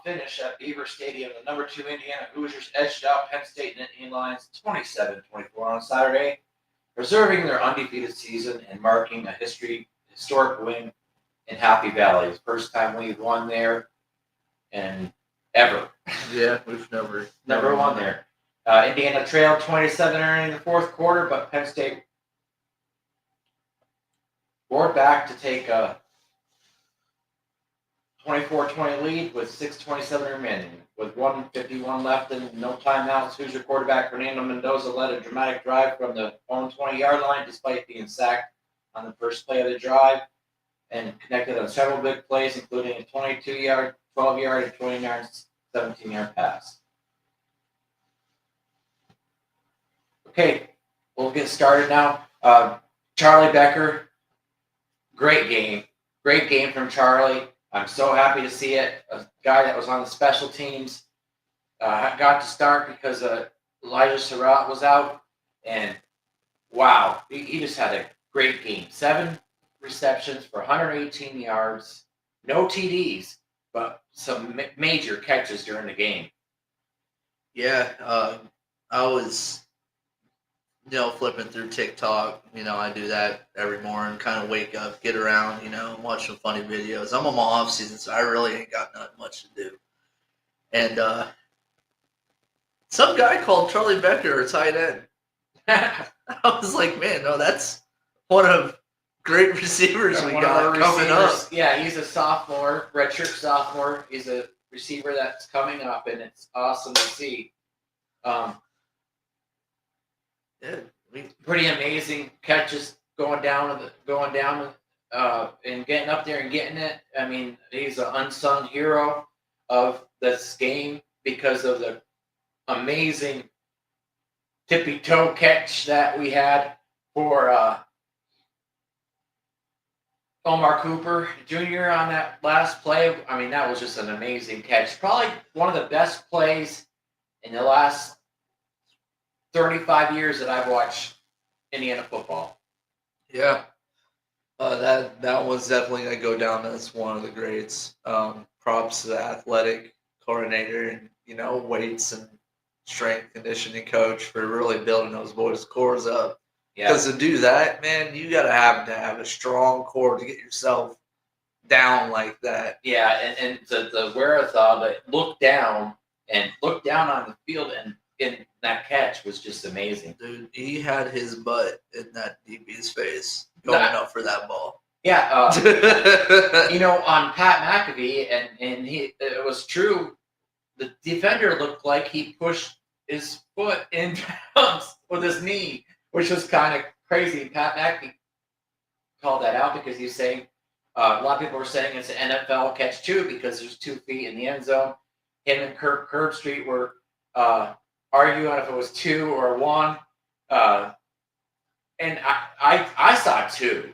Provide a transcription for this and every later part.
finish at Beaver Stadium, the number 2 Indiana Hoosiers edged out Penn State and Indian Lions 27-24 on Saturday, preserving their undefeated season and marking a historic win in Happy Valley. It's the first time we've won there and ever. Yeah, we've never won there. Indiana trailed 27 early in the fourth quarter, but Penn State roared back to take a 24-20 lead with 6:27 remaining. With 1:51 left and no timeouts, Hoosier quarterback Fernando Mendoza led a dramatic drive from the own 20-yard line despite being sacked on the first play of the drive and connected on several big plays, including a 22-yard, 12-yard, and 20-yard, 17-yard pass. Okay, we'll get started now. Charlie Becker, great game. Great game from Charlie. I'm so happy to see it. A guy that was on the special teams got to start because Elijah Surratt was out. And, wow, he just had a great game. 7 receptions for 118 yards. No TDs, but some major catches during the game. Yeah, I was, flipping through TikTok. I do that every morning, kind of wake up, get around, and watch some funny videos. I'm on my off season, so I really ain't got nothing much to do. And some guy called Charlie Becker a tight end. I was like, man, no, that's one of great receivers we got coming up. Yeah, he's a sophomore, redshirt sophomore. He's a receiver that's coming up, and it's awesome to see. Pretty amazing catches going down and getting up there and getting it. I mean, he's an unsung hero of this game because of the amazing tippy toe catch that we had for Omar Cooper Jr. on that last play. I mean, that was just an amazing catch. Probably one of the best plays in the last 35 years that I've watched Indiana football. Yeah. That one's definitely going to go down as one of the greats. Props to the athletic coordinator and, weights and strength conditioning coach for really building those boys' cores up. Because to do that, man, you got to have a strong core to get yourself down like that. Yeah, and the wherewithal to look down on the field and that catch was just amazing. Dude, he had his butt in that DB's face going up for that ball. Yeah, on Pat McAfee, and it was true. The defender looked like he pushed his foot in bounds with his knee, which was kind of crazy. Pat McAfee called that out because he's saying a lot of people were saying it's an NFL catch too because there's 2 feet in the end zone. Him and Kirk Herbstreit were arguing if it was 2 or 1, and I saw 2.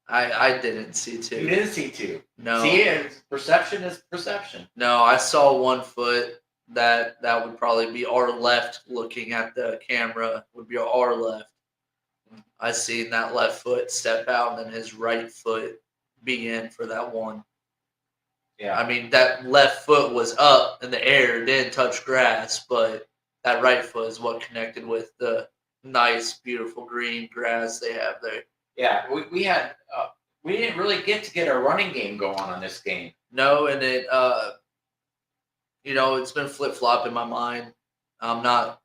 I didn't see 2. You didn't see 2. No. See, perception is perception. No, I saw 1 foot. That would probably be our left. Looking at the camera would be our left. I seen that left foot step out and then his right foot be in for that 1. Yeah. I mean, that left foot was up in the air, didn't touch grass, but that right foot is what connected with the nice, beautiful green grass they have there. Yeah, we had we didn't really get a running game going on this game. No, and it it's been flip flop in my mind. I'm not,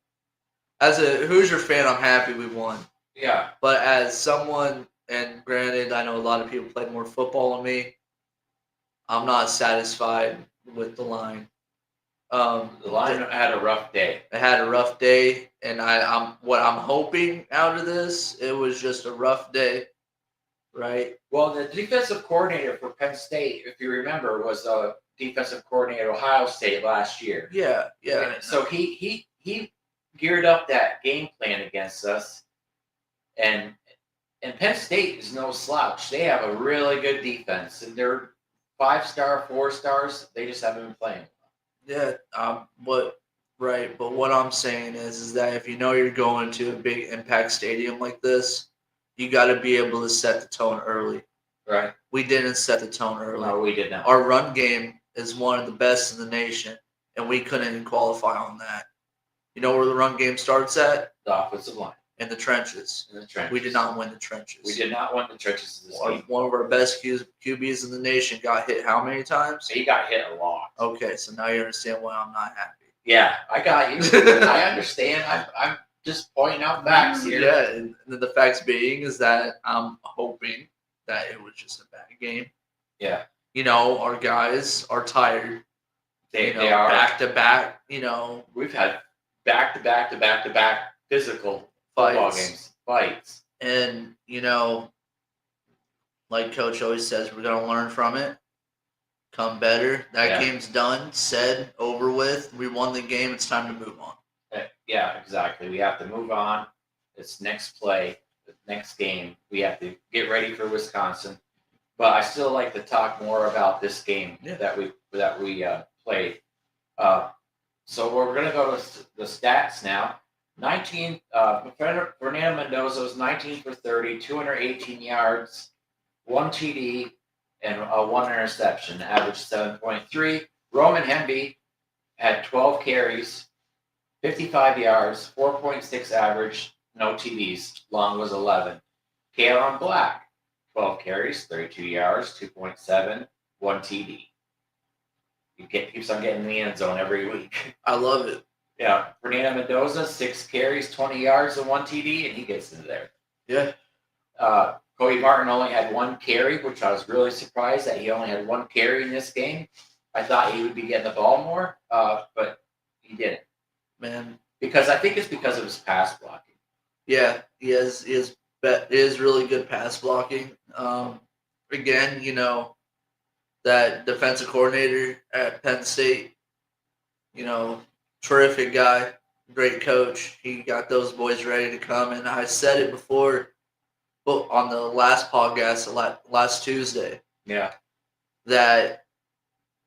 as a Hoosier fan, I'm happy we won. Yeah, but as someone, and granted, I know a lot of people played more football than me, I'm not satisfied with the line. The line had a rough day. It had a rough day, and I'm hoping out of this, it was just a rough day, right? Well, the defensive coordinator for Penn State, if you remember, was a defensive coordinator at Ohio State last year. Yeah. And so he geared up that game plan against us, and Penn State is no slouch. They have a really good defense, and they're 5-star, 4 stars. They just haven't been playing. Yeah, but what I'm saying is that if you're going to a big impact stadium like this, you got to be able to set the tone early. Right. We didn't set the tone early. No, we did not. Our run game is one of the best in the nation, and we couldn't even qualify on that. You know where the run game starts at? The offensive line. In the trenches. In the trenches. We did not win the trenches. We did not win the trenches of this game. One of our best QBs in the nation got hit how many times? He got hit a lot. Okay, so now you understand why I'm not happy. Yeah, I got you. I understand. I'm just pointing out facts here. Yeah, and the facts being is that I'm hoping that it was just a bad game. Yeah. You know, our guys are tired. They are back to back. We've had back to back physical football games, fights, and like Coach always says, we're gonna learn from it, come better. That game's done, said, over with. We won the game. It's time to move on. Yeah, exactly. We have to move on. It's next play, the next game. We have to get ready for Wisconsin. But I still like to talk more about this game that we played. So we're going to go to the stats now. Fernando Mendoza was 19 for 30, 218 yards, 1 TD, and 1 interception, average 7.3. Roman Hemby had 12 carries, 55 yards, 4.6 average, no TDs. Long was 11. Kalen Black, 12 carries, 32 yards, 2.7, 1 TD. He keeps on getting in the end zone every week. I love it. Yeah. Fernando Mendoza, 6 carries, 20 yards, and 1 TD, and he gets into there. Yeah. Cody Martin only had 1 carry, which I was really surprised that he only had 1 carry in this game. I thought he would be getting the ball more, but he didn't. Man. Because I think it's because of his pass blocking. Yeah, he is really good pass blocking. Again, that defensive coordinator at Penn State, terrific guy, great coach. He got those boys ready to come. And I said it before on the last podcast, last Tuesday. Yeah. That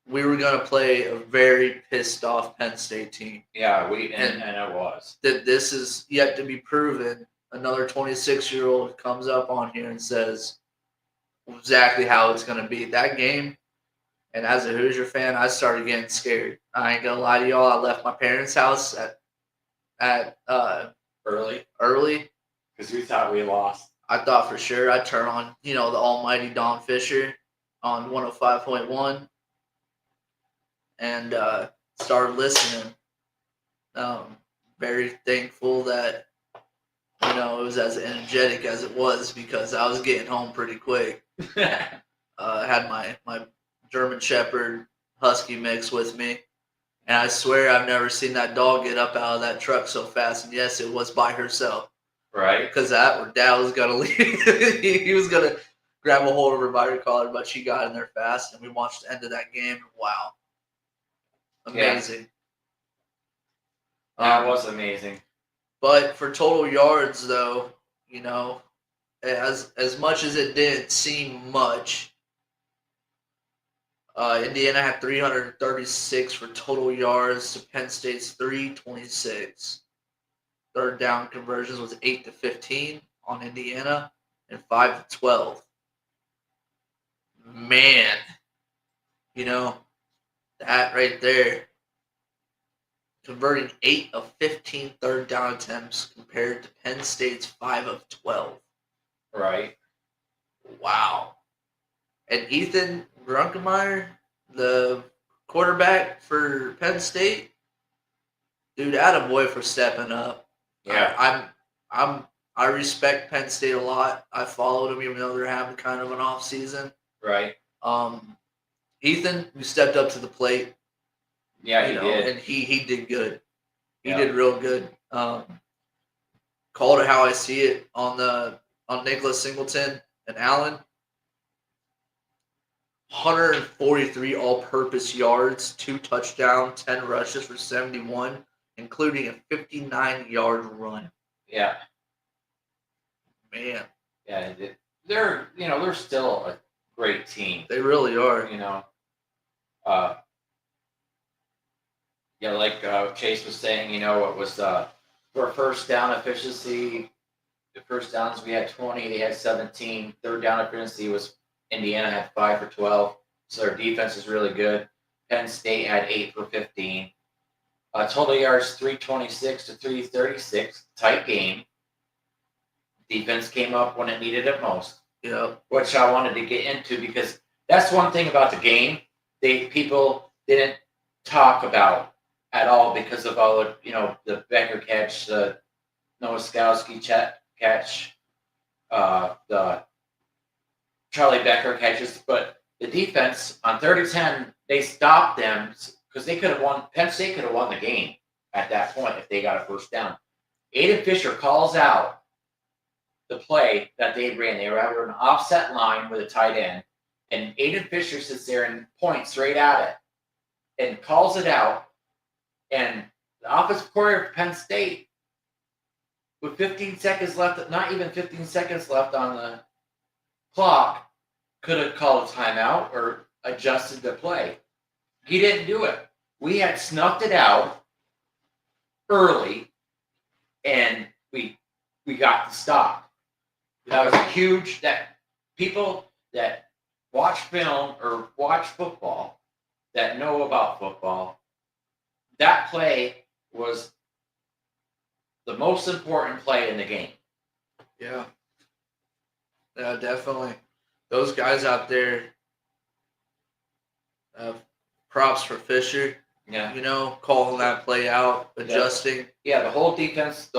we were going to play a very pissed off Penn State team. Yeah, and it was. That this is yet to be proven. Another 26-year-old comes up on here and says exactly how it's going to be. That game, and as a Hoosier fan, I started getting scared. I ain't going to lie to y'all. I left my parents' house at early. Because we thought we lost. I thought for sure I'd turn on, the almighty Don Fisher on 105.1 and started listening. Very thankful that, it was as energetic as it was because I was getting home pretty quick. I had my German Shepherd Husky mix with me. And I swear I've never seen that dog get up out of that truck so fast. And yes, it was by herself. Right. Because Dad was going to leave. He was going to grab a hold of her by her collar, but she got in there fast. And we watched the end of that game. Wow. Amazing. That was amazing. But for total yards, though, as much as it didn't seem much, Indiana had 336 for total yards to Penn State's 326. Third down conversions was 8 to 15 on Indiana and 5 to 12. Man, that right there. Converting 8 of 15 third down attempts compared to Penn State's 5 of 12. Right. Wow. And Ethan Grunkemeyer, the quarterback for Penn State, dude, attaboy for stepping up. Yeah. I respect Penn State a lot. I followed them even though they're having kind of an off season. Right. Ethan, who stepped up to the plate. Yeah, he did. And he did good. He did real good. Called it how I see it on Nicholas Singleton and Allen. 143 all-purpose yards, 2 touchdowns, 10 rushes for 71, including a 59-yard run. Yeah. Man. Yeah, they're still a great team. They really are. Like Chase was saying, it was for first down efficiency, the first downs we had 20, they had 17. Third down efficiency was Indiana had 5 for 12. So their defense is really good. Penn State had 8 for 15. Total yards 326 to 336. Tight game. Defense came up when it needed it most. Which I wanted to get into because that's one thing about the game people didn't talk about at all because of all the Becker catch, the Nowakowski catch, the Charlie Becker catches, but the defense on 30-10, they stopped them because they could have won. Penn State could have won the game at that point if they got a first down. Aiden Fisher calls out the play that they ran. They were over an offset line with a tight end, and Aiden Fisher sits there and points right at it and calls it out. And the offensive coordinator for Penn State, with 15 seconds left, not even 15 seconds left on the clock, could have called a timeout or adjusted the play. He didn't do it. We had snuffed it out early, and we got the stop. That was huge. That people that watch film or watch football, that know about football, that play was the most important play in the game. Yeah, definitely. Those guys out there, props for Fisher. Yeah. Calling that play out, adjusting. Yeah, the whole defense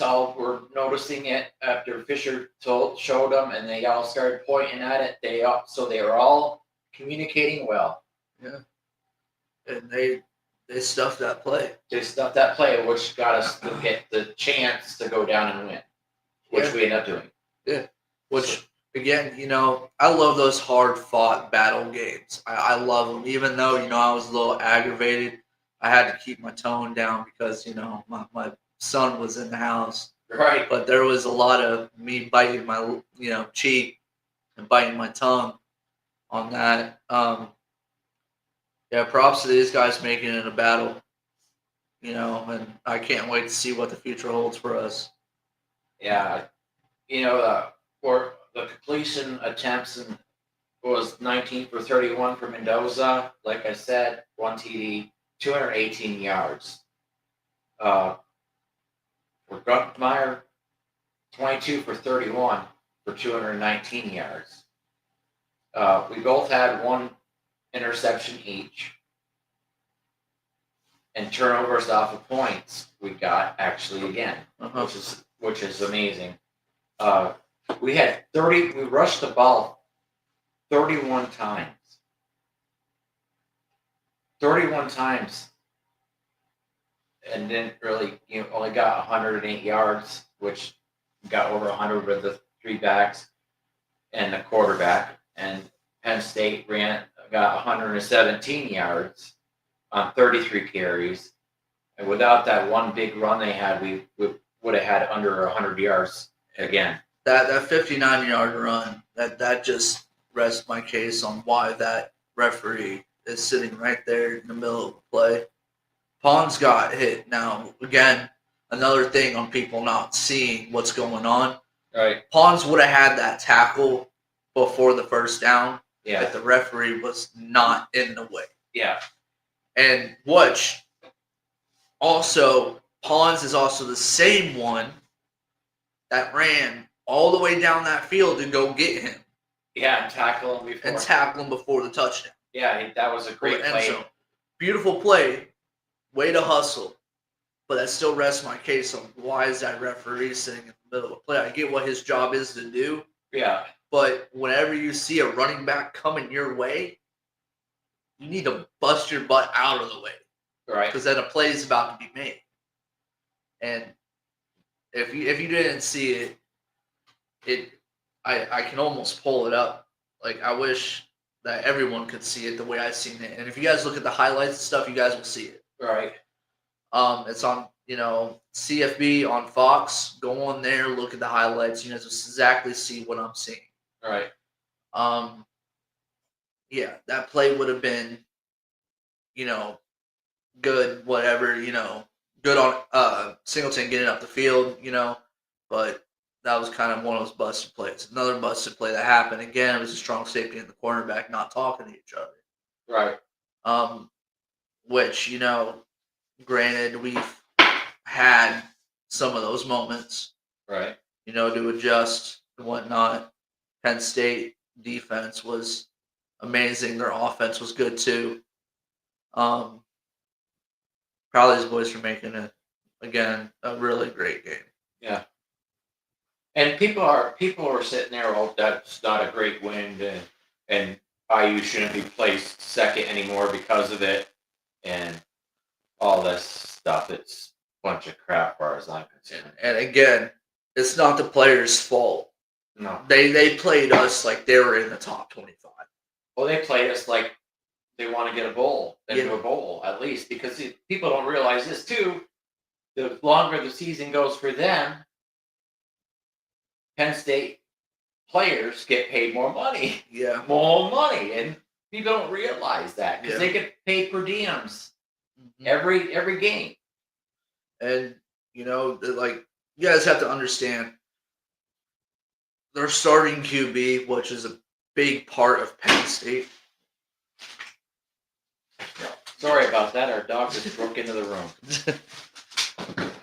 all were noticing it after Fisher showed them, and they all started pointing at it. So they were all communicating well. Yeah. And they stuffed that play. They stuffed that play, which got us to get the chance to go down and win, which we ended up doing. Yeah. Which, again, I love those hard-fought battle games. I love them. Even though, I was a little aggravated, I had to keep my tone down because, my son was in the house. Right. But there was a lot of me biting my, cheek and biting my tongue on that. Yeah, props to these guys making it a battle, and I can't wait to see what the future holds for us. Yeah. For the completion attempts was 19 for 31 for Mendoza. Like I said, 1 TD, 218 yards. For Guntmeyer, 22 for 31 for 219 yards. We both had 1 interception each. And turnovers off of points we got actually again, which is amazing. We had we rushed the ball 31 times. 31 times. And didn't really, only got 108 yards, which got over 100 with the 3 backs and the quarterback. And Penn State got 117 yards on 33 carries. And without that one big run they had, we would have had under 100 yards again. That 59-yard run, that just rests my case on why that referee is sitting right there in the middle of the play. Pons got hit. Now, again, another thing on people not seeing what's going on. Right. Pons would have had that tackle before the first down. Yeah. But the referee was not in the way. Yeah. And which also, Pons is also the same one that ran all the way down that field to go get him. Yeah, and tackle him before the touchdown. Yeah, that was a great play. Beautiful play. Way to hustle. But that still rests my case on why is that referee sitting in the middle of a play. I get what his job is to do. Yeah. But whenever you see a running back coming your way, you need to bust your butt out of the way. Right. Because then a play is about to be made. And if you didn't see it, I can almost pull it up. Like, I wish that everyone could see it the way I've seen it. And if you guys look at the highlights and stuff, you guys will see it. Right. It's on, CFB on Fox. Go on there, look at the highlights. You guys will exactly see what I'm seeing. Right. Yeah, that play would have been, good, whatever, good on Singleton getting up the field, but that was kind of one of those busted plays. Another busted play that happened. Again, it was a strong safety in the cornerback not talking to each other. Right. Which, granted, we've had some of those moments, Right. to adjust and whatnot. Penn State defense was amazing. Their offense was good too. Um, Proud of these boys for making it again a really great game. Yeah. And people are sitting there, oh, that's not a great win, and IU shouldn't be placed second anymore because of it, and all this stuff. It's a bunch of crap, as far as I'm concerned. And again, it's not the players' fault. No. They played us like they were in the top 25. Well, they played us like they want to get a bowl, into Yeah. a bowl at least, because people don't realize this too. The longer the season goes for them, Penn State players get paid more money. Yeah. More money, and people don't realize that because they get paid per diems every game. And like, you guys have to understand, their starting QB, which is a big part of Penn State. Sorry about that. Our dog just broke into the room.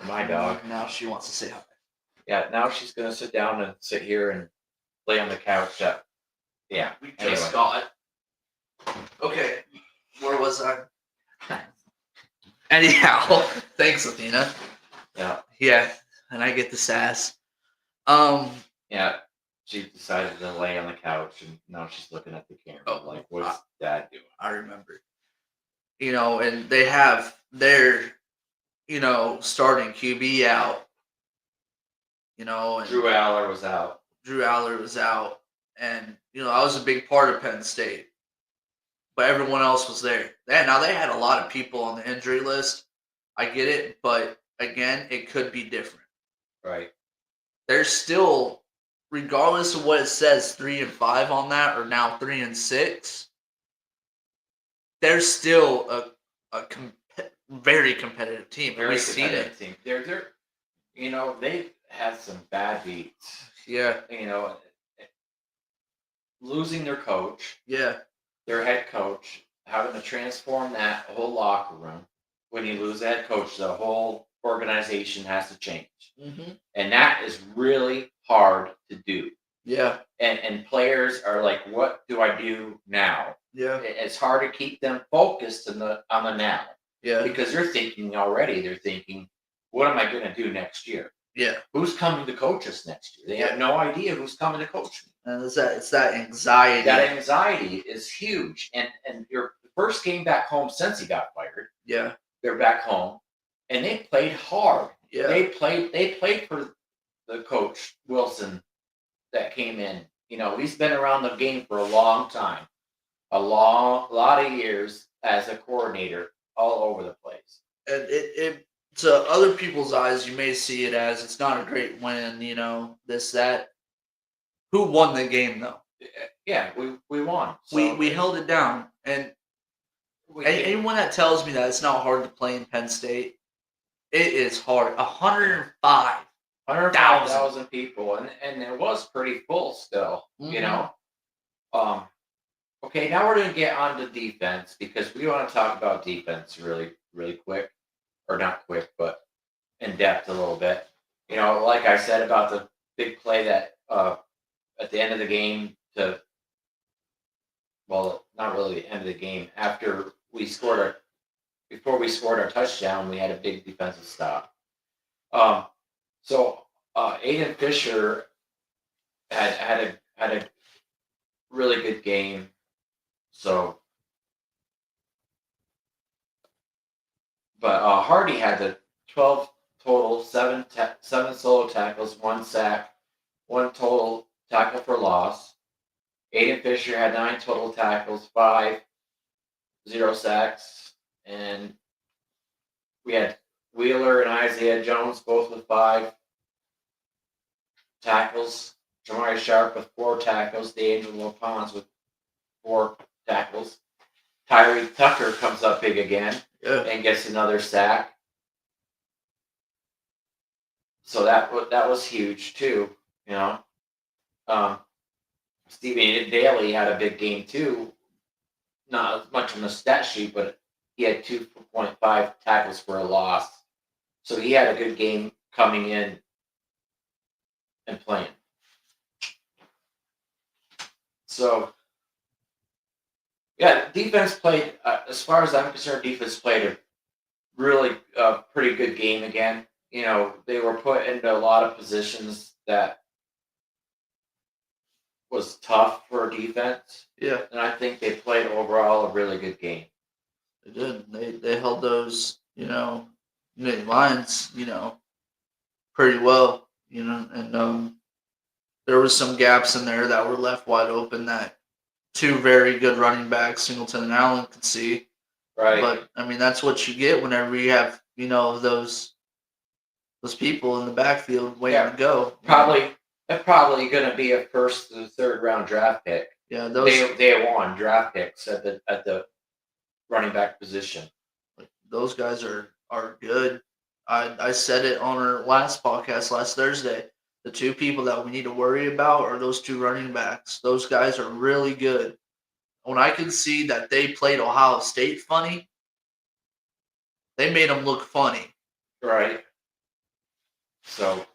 My dog. Now she wants to say hi. Yeah, now she's gonna sit down and sit here and lay on the couch. Yeah. We just got it. Okay, where was I? Anyhow, thanks, Athena. Yeah. Yeah, and I get the sass. Yeah, she decided to lay on the couch, and now she's looking at the camera. Like, what's Dad doing? I remember. And they have their, starting QB out. And Drew Aller was out. And I was a big part of Penn State, but everyone else was there. Now they had a lot of people on the injury list. I get it, but again, it could be different. Right. There's still, regardless of what it says, 3-5 on that, or now 3-6. There's still a very competitive team. Very We've seen it. competitive team. They've had some bad beats. Yeah. Losing their coach. Yeah. Their head coach, having to transform that whole locker room. When you lose the head coach, the whole organization has to change. Mm-hmm. And that is really hard to do. Yeah. And players are like, what do I do now? Yeah. It's hard to keep them focused on the now. Yeah. Because they're thinking, what am I going to do next year? Yeah. Who's coming to coach us next year? They have no idea who's coming to coach me. And it's that anxiety. That anxiety is huge. And your first game back home since he got fired. Yeah. They're back home, and they played hard. Yeah. They played for the coach Wilson that came in. He's been around the game for a long time, a lot of years as a coordinator all over the place. And it to other people's eyes, you may see it as it's not a great win. This, that. Who won the game though? Yeah, we won. So we held it down, and anyone that tells me that it's not hard to play in Penn State, it is hard. 105,000 people, and it was pretty full still. Mm-hmm. Okay, now we're going to get on to defense because we want to talk about defense really, really quick, or not quick, but in depth a little bit. Like I said about the big play that at the end of the game not really the end of the game, before we scored our touchdown, we had a big defensive stop. So Aiden Fisher had a really good game. So, but Hardy had the 12 total, 7 solo tackles, 1 sack, 1 total tackle for loss. Aiden Fisher had 9 total tackles, 0 sacks, and we had Wheeler and Isaiah Jones both with 5 tackles. Jamari Sharp with 4 tackles. D'Angelo Pons with 4 tackles. Tyree Tucker comes up big again and gets another sack. So that was huge too. Stephen Daly had a big game too. not as much on the stat sheet, but he had 2.5 tackles for a loss. So he had a good game coming in and playing. So, yeah, defense played, as far as I'm concerned, defense played a really pretty good game again. You know, they were put into a lot of positions that was tough for defense. Yeah, And I think they played overall a really good game. they did. They held those, lines, pretty well, and there was some gaps in there that were left wide open that two very good running backs, Singleton and Allen, could see. Right. But I mean, that's what you get whenever you have, those people in the backfield waiting to go. They're probably going to be a first to third round draft pick. Yeah, they won draft picks at the running back position. those guys are good. I said it on our last podcast last Thursday. The two people that we need to worry about are those two running backs. Those guys are really good. When I can see that they played Ohio State funny, they made them look funny. Right. So.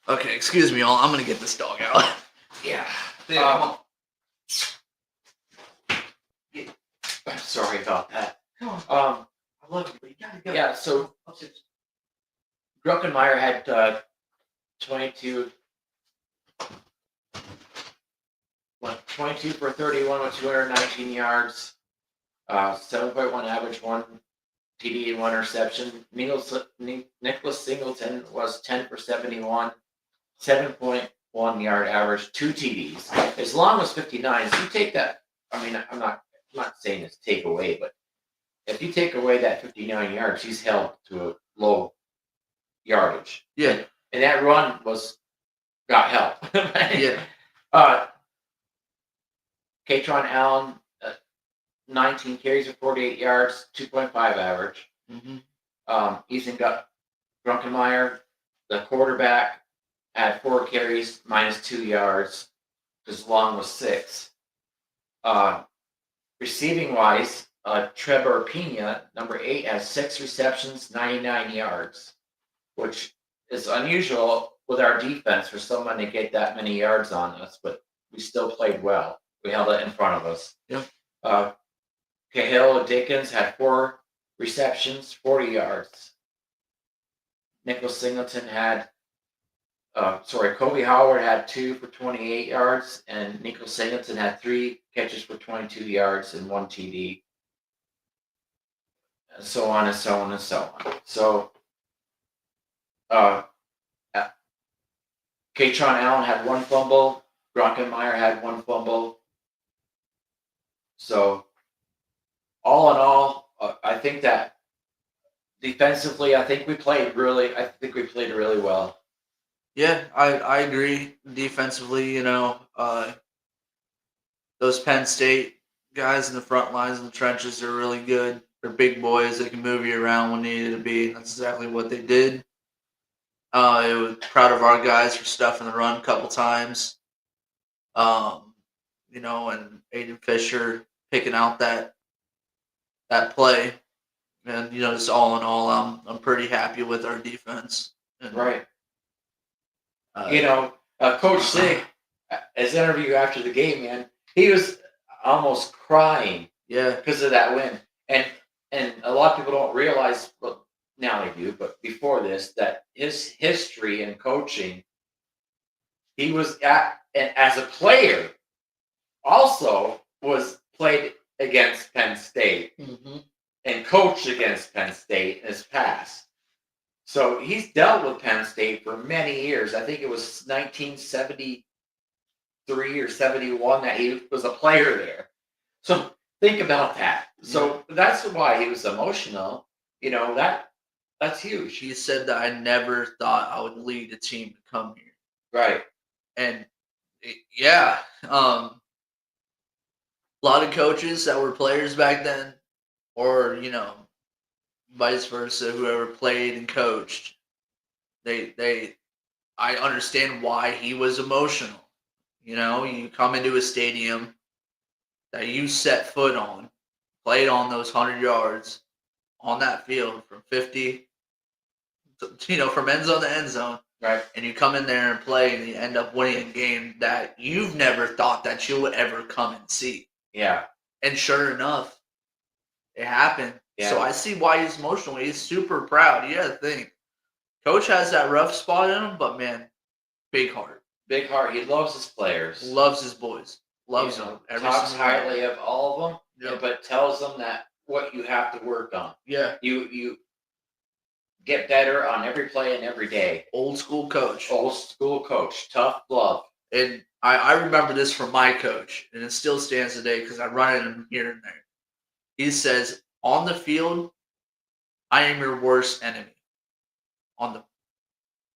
Okay, excuse me, all. I'm gonna get this dog out. Yeah. Sorry about that. I love you, but you gotta go. Yeah. So Druckenmeier had 22 for 31 with 219 yards, 7.1 average, 1 TD and 1 reception. Nicholas Singleton was 10 for 71, 7.1 yard average, 2 TDs. As long as 59, so you take that. I mean, I'm not saying it's take away, but if you take away that 59 yards, he's held to a low yardage. Yeah. And that run got help. Yeah. Katron Allen, 19 carries for 48 yards, 2.5 average. Mm-hmm. Ethan Druckenmeier, the quarterback, had 4 carries, -2 yards. His long was 6. Receiving wise, Trevor Pena, number 8, has 6 receptions, 99 yards, which is unusual with our defense for someone to get that many yards on us, but we still played well. We held it in front of us. Yep. Cahill Dickens had 4 receptions, 40 yards. Nicholas Singleton had, Kobe Howard had 2 for 28 yards, and Nicholas Singleton had 3 catches for 22 yards and 1 TD. And so on and so on and so on. So, Katron Allen had 1 fumble. Druckenmeier had 1 fumble. So, all in all, I think that defensively, I think we played really well. Yeah, I agree. Defensively, those Penn State guys in the front lines and the trenches are really good. They're big boys. They can move you around when needed to be. And that's exactly what they did. I was proud of our guys for stuffing the run a couple times. And Aiden Fisher picking out that play. And just all in all, I'm pretty happy with our defense. And, right. Coach Sig, his interview after the game, man, he was almost crying. Yeah. Because of that win, and a lot of people don't realize. Well, now they do, but before this, that his history in coaching, he was as a player, also was played against Penn State. Mm-hmm. And coached against Penn State in his past. So he's dealt with Penn State for many years. I think it was 1973 or 71 that he was a player there. So think about that. So that's why he was emotional. That's huge. He said that I never thought I would lead a team to come here. Right. And yeah, a lot of coaches that were players back then, or vice versa, whoever played and coached, I understand why he was emotional. You come into a stadium that you set foot on, played on those 100 yards on that field from 50, from end zone to end zone, Right. and you come in there and play and you end up winning a game that you've never thought that you would ever come and see. Yeah. And sure enough, it happened. Yeah. So I see why he's emotional. He's super proud. You got to think. Coach has that rough spot in him, but man, big heart. Big heart. He loves his players. Loves his boys. Loves them. Talks highly of all of them, Yep. but tells them that what you have to work on. Yeah. You get better on every play and every day. Old school coach. Old school coach. Tough love. And I remember this from my coach, and it still stands today because I run it in here and there. He says, on the field, I am your worst enemy. On the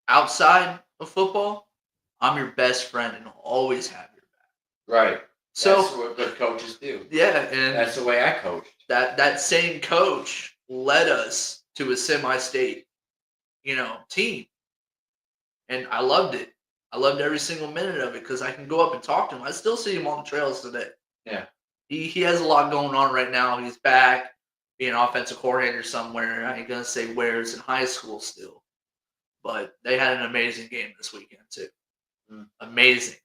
outside of football, I'm your best friend and I'll always have your back. Right. So that's what good coaches do. Yeah, and that's the way I coached. That same coach led us to a semi-state, team. And I loved it. I loved every single minute of it because I can go up and talk to him. I still see him on the trails today. Yeah. He has a lot going on right now. He's back being an offensive coordinator somewhere. I ain't going to say where. It's in high school still. But they had an amazing game this weekend too. Amazing.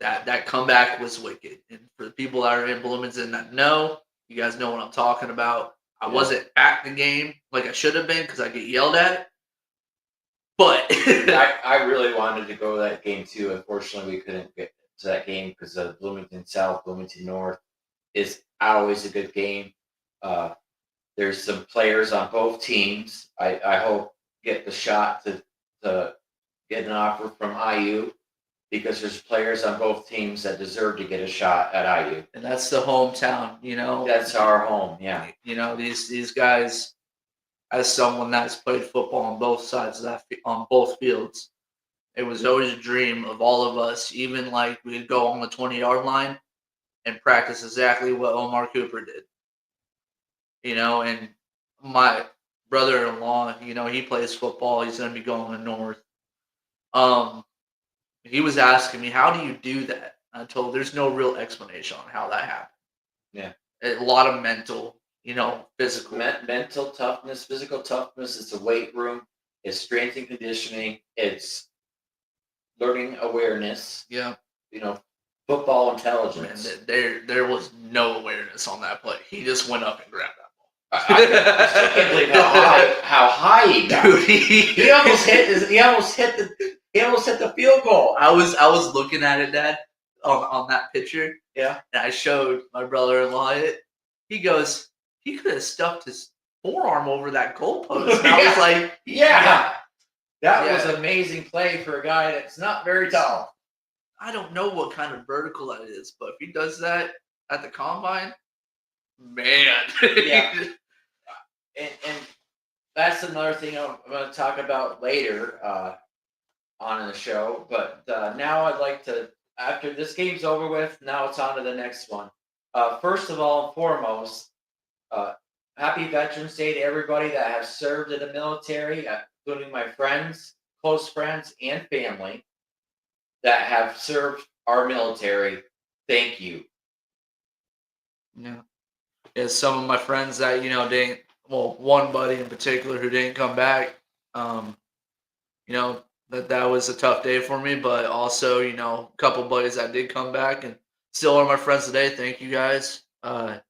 That comeback was wicked. And for the people that are in Bloomington that know, you guys know what I'm talking about. I wasn't at the game like I should have been because I get yelled at. But I really wanted to go to that game too. Unfortunately, we couldn't get to that game because of Bloomington South, Bloomington North is always a good game. There's some players on both teams. I hope get the shot to get an offer from IU because there's players on both teams that deserve to get a shot at IU. And that's the hometown, That's our home, yeah. These guys, as someone that's played football on both sides of on both fields, it was always a dream of all of us, even like we'd go on the 20-yard line and practice exactly what Omar Cooper did. And my brother-in-law, he plays football. He's going to be going to North. He was asking me, how do you do that? I told him there's no real explanation on how that happened. Yeah. A lot of mental, physical. Mental toughness, physical toughness. It's a weight room. It's strength and conditioning. It's learning awareness. Yeah. Football intelligence. Man, there was no awareness on that play. He just went up and grabbed that ball. I still can't believe how high he got. Dude, he almost hit the field goal. I was looking at it, Dad, on that picture. Yeah. And I showed my brother-in-law it. He goes, he could have stuffed his forearm over that goalpost. And I was like, yeah. That was an amazing play for a guy that's not very tall. I don't know what kind of vertical that is, but if he does that at the combine, man. Yeah. And that's another thing I'm going to talk about later on in the show. But now I'd like to, after this game's over with, now it's on to the next one. First of all and foremost, happy Veterans Day to everybody that has served in the military, including my friends, close friends, and family that have served our military. Thank you. Yeah. Some of my friends that, didn't, one buddy in particular who didn't come back, that was a tough day for me, but also, a couple buddies that did come back and still are my friends today. Thank you guys. My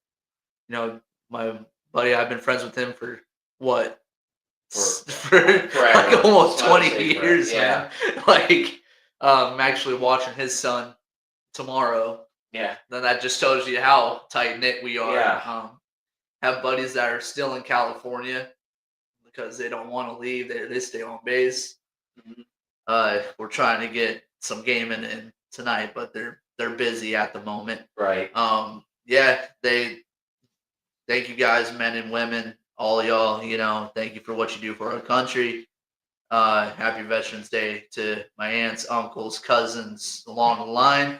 buddy, I've been friends with him for what? For like almost 20 years, man. I'm actually watching his son tomorrow. Yeah. Then that just tells you how tight knit we are. Yeah. Have buddies that are still in California because they don't want to leave. They stay on base. Mm-hmm. We're trying to get some gaming in tonight, but they're busy at the moment. Right. Thank you guys, men and women, all y'all. Thank you for what you do for our country. Happy Veterans Day to my aunts, uncles, cousins along the line.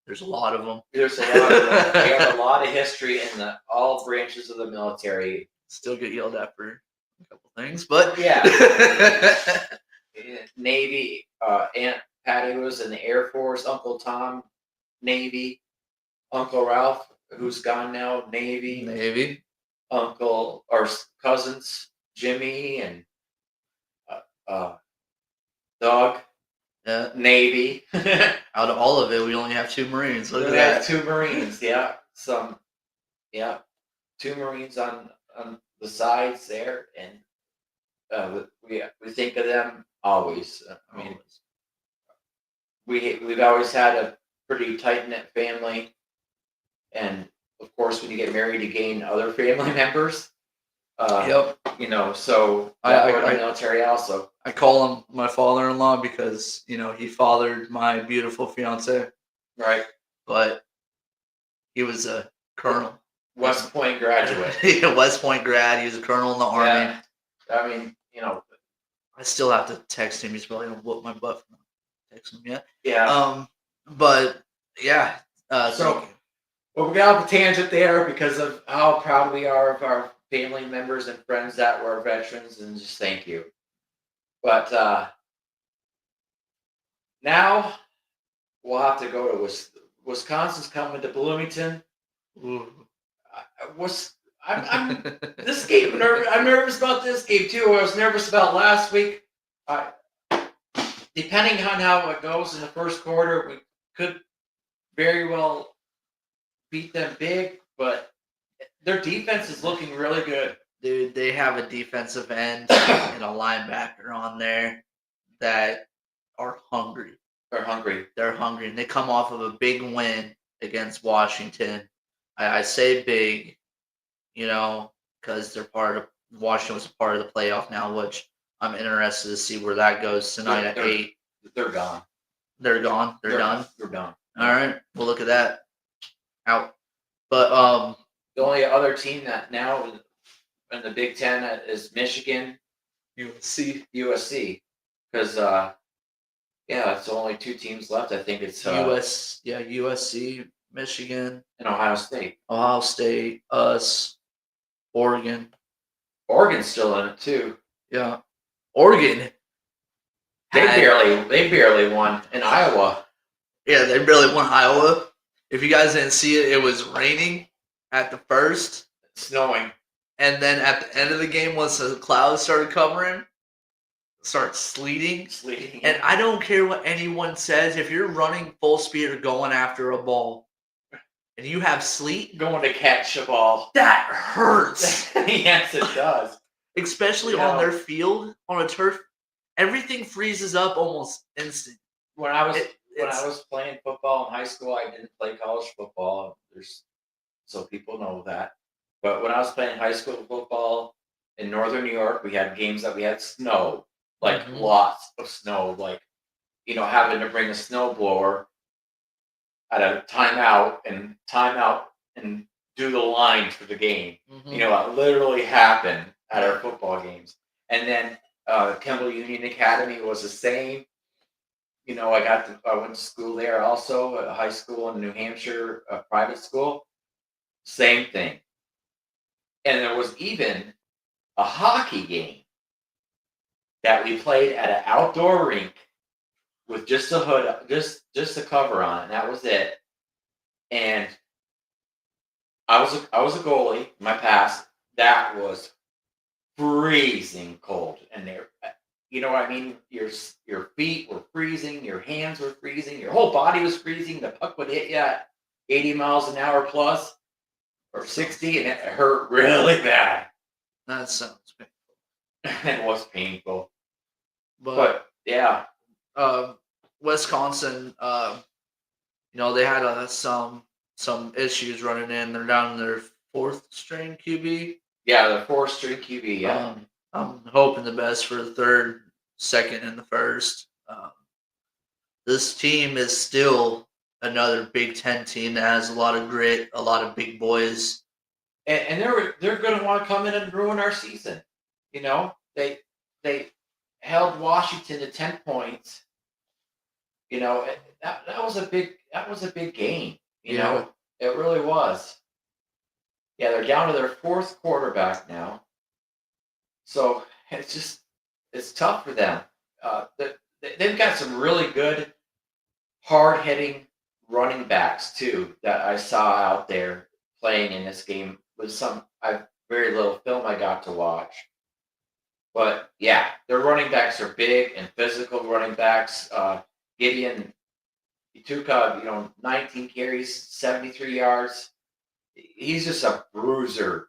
There's a lot of them. There's a lot of them. We have a lot of history in all branches of the military. Still get yelled at for a couple things, but yeah. Navy, Aunt Patty was in the Air Force. Uncle Tom, Navy. Uncle Ralph who's gone now, Navy. uncle or cousins, Jimmy and uh, Doug, Yeah. Navy. Out of all of it, we only have 2 Marines. Look at We had that. 2 Marines, yeah. Yeah, 2 Marines on the sides there, and we think of them always. I mean, we've always had a pretty tight knit family, and of course, when you get married, you gain other family members. Yep. So that were in the military also. I call him my father-in-law because he fathered my beautiful fiance, Right. but he was a colonel. West Point graduate. West Point grad. He was a colonel in the Army. Yeah. I mean, I still have to text him. He's probably gonna whoop my butt for not texting him yet. Yeah. But yeah. So, well, we got off the tangent there because of how proud we are of our family members and friends that were veterans, and just thank you. But now we'll have to go to Wisconsin's coming to Bloomington. Ooh. I'm this game. I'm nervous about this game too. I was nervous about last week. Depending on how it goes in the first quarter, we could very well beat them big, but their defense is looking really good. Dude, they have a defensive end and a linebacker on there that are hungry. They're hungry. They're hungry, and they come off of a big win against Washington. I say big, because Washington was a part of the playoff now, which I'm interested to see where that goes tonight at 8. They're gone. They're gone. They're done. They're done. All right, we'll look at that. Out. But the only other team that now in the Big Ten is Michigan, USC, because it's only 2 teams left. I think it's USC, Michigan, and Ohio State. Us, Oregon. Oregon's still in it too. Yeah, Oregon. They barely won in Iowa. Yeah, they barely won Iowa. If you guys didn't see it, it was raining at the first, snowing, and then at the end of the game, once the clouds started covering, starts sleeting. And I don't care what anyone says. If you're running full speed or going after a ball, and you have sleet, going to catch a ball, that hurts. Yes, it does. Especially on their field, on a turf, everything freezes up almost instant. When I was playing football in high school, I didn't play college football. So people know that. But when I was playing high school football in northern New York, we had games that we had snow, like lots of snow, like having to bring a snowblower at a timeout and do the line for the game. It literally happened at our football games. And then Kimball Union Academy was the same. I went to school there also, a high school in New Hampshire, a private school. Same thing. And there was even a hockey game that we played at an outdoor rink with just a hood, just a cover on it, and that was it. And I was a goalie. My pass, that was freezing cold, and there. You know what I mean? Your feet were freezing, your hands were freezing, your whole body was freezing. The puck would hit you at 80 miles an hour plus, or 60, and it hurt really bad. That sounds painful. It was painful. But yeah. Wisconsin, they had some issues running in. They're down in their 4th string QB. Yeah, the 4th string QB, yeah. I'm hoping the best for the 3rd, 2nd, and the 1st. This team is still another Big Ten team that has a lot of grit, a lot of big boys. And they're going to want to come in and ruin our season. They held Washington to 10 points. That was a big game. It really was. Yeah, they're down to their 4th quarterback now. So it's tough for them. They've got some really good, hard-hitting running backs too that I saw out there. playing in this game with very little film I got to watch. But yeah, their running backs are big and physical running backs. Gideon, he took 19 carries, 73 yards. He's just a bruiser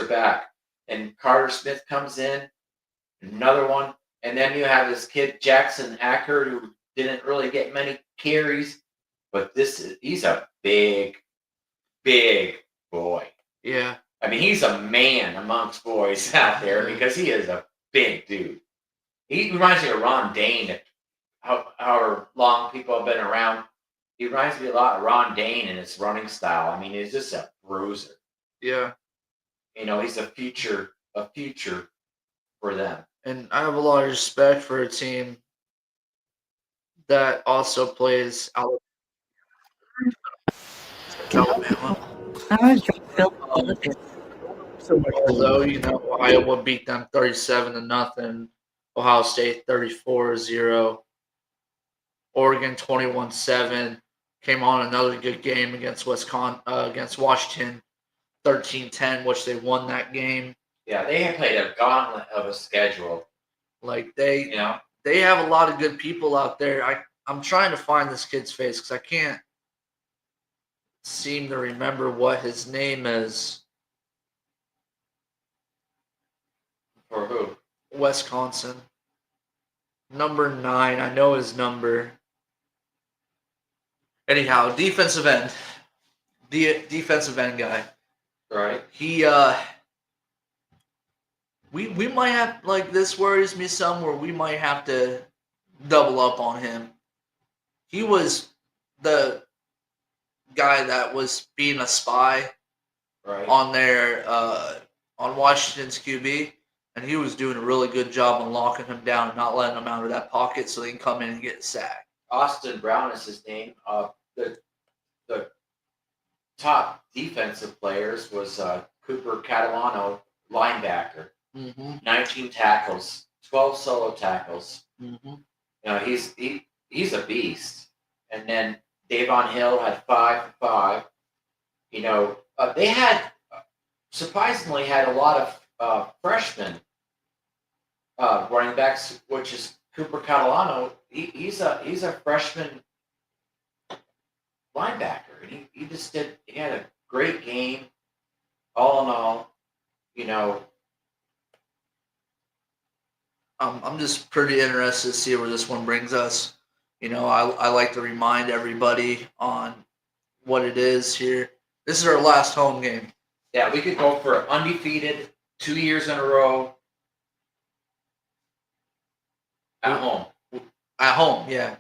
back. And Carter Smith comes in, another one. And then you have this kid, Jackson Acker, who didn't really get many carries. But he's a big boy. Yeah. I mean, he's a man amongst boys out there because he is a big dude. He reminds me of Ron Dane. However long people have been around, he reminds me a lot of Ron Dane in his running style. I mean, he's just a bruiser. Yeah. He's a future for them. And I have a lot of respect for a team that also plays Alabama. Although, Iowa beat them 37-0, Ohio State 34-0, Oregon 21-7, came on another good game against Washington 13-10, which they won that game. Yeah, they have played a gauntlet of a schedule. Like they have a lot of good people out there. I'm trying to find this kid's face because I can't seem to remember what his name is. For who? Wisconsin. Number 9. I know his number. Anyhow, defensive end. The defensive end guy. Right. He we might have, this worries me some, where we might have to double up on him. He was the guy that was being a spy on their on Washington's QB, and he was doing a really good job on locking him down and not letting him out of that pocket so he can come in and get a sack. Austin Brown is his name. The top defensive players was Cooper Catalano, linebacker. 19 tackles, 12 solo tackles. He's a beast. And then Davon Hill had 5 for 5. They had surprisingly had a lot of freshmen running backs, which is Cooper Catalano. He's a freshman linebacker, and he had a great game. All in all, I'm just pretty interested to see where this one brings us. I like to remind everybody on what it is here. This is our last home game. Yeah, we could go for undefeated 2 years in a row at home. At home, yeah.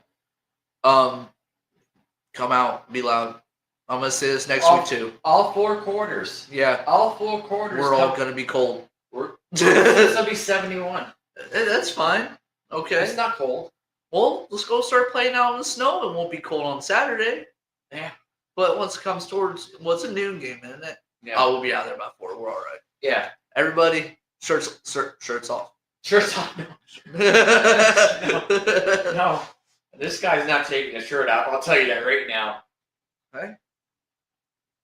Come out, be loud. I'm gonna say this next week too. All 4 quarters. Yeah. All 4 quarters. We're all gonna be cold. This will be 71. That's fine. Okay. It's not cold. Well, let's go start playing out in the snow. It won't be cold on Saturday. Yeah. But once it comes towards, it's a noon game, isn't it? Yeah. Oh, we'll be out there by 4. We're all right. Yeah. Everybody, shirts off. Shirts off. No. This guy's not taking his shirt off. I'll tell you that right now. Hey.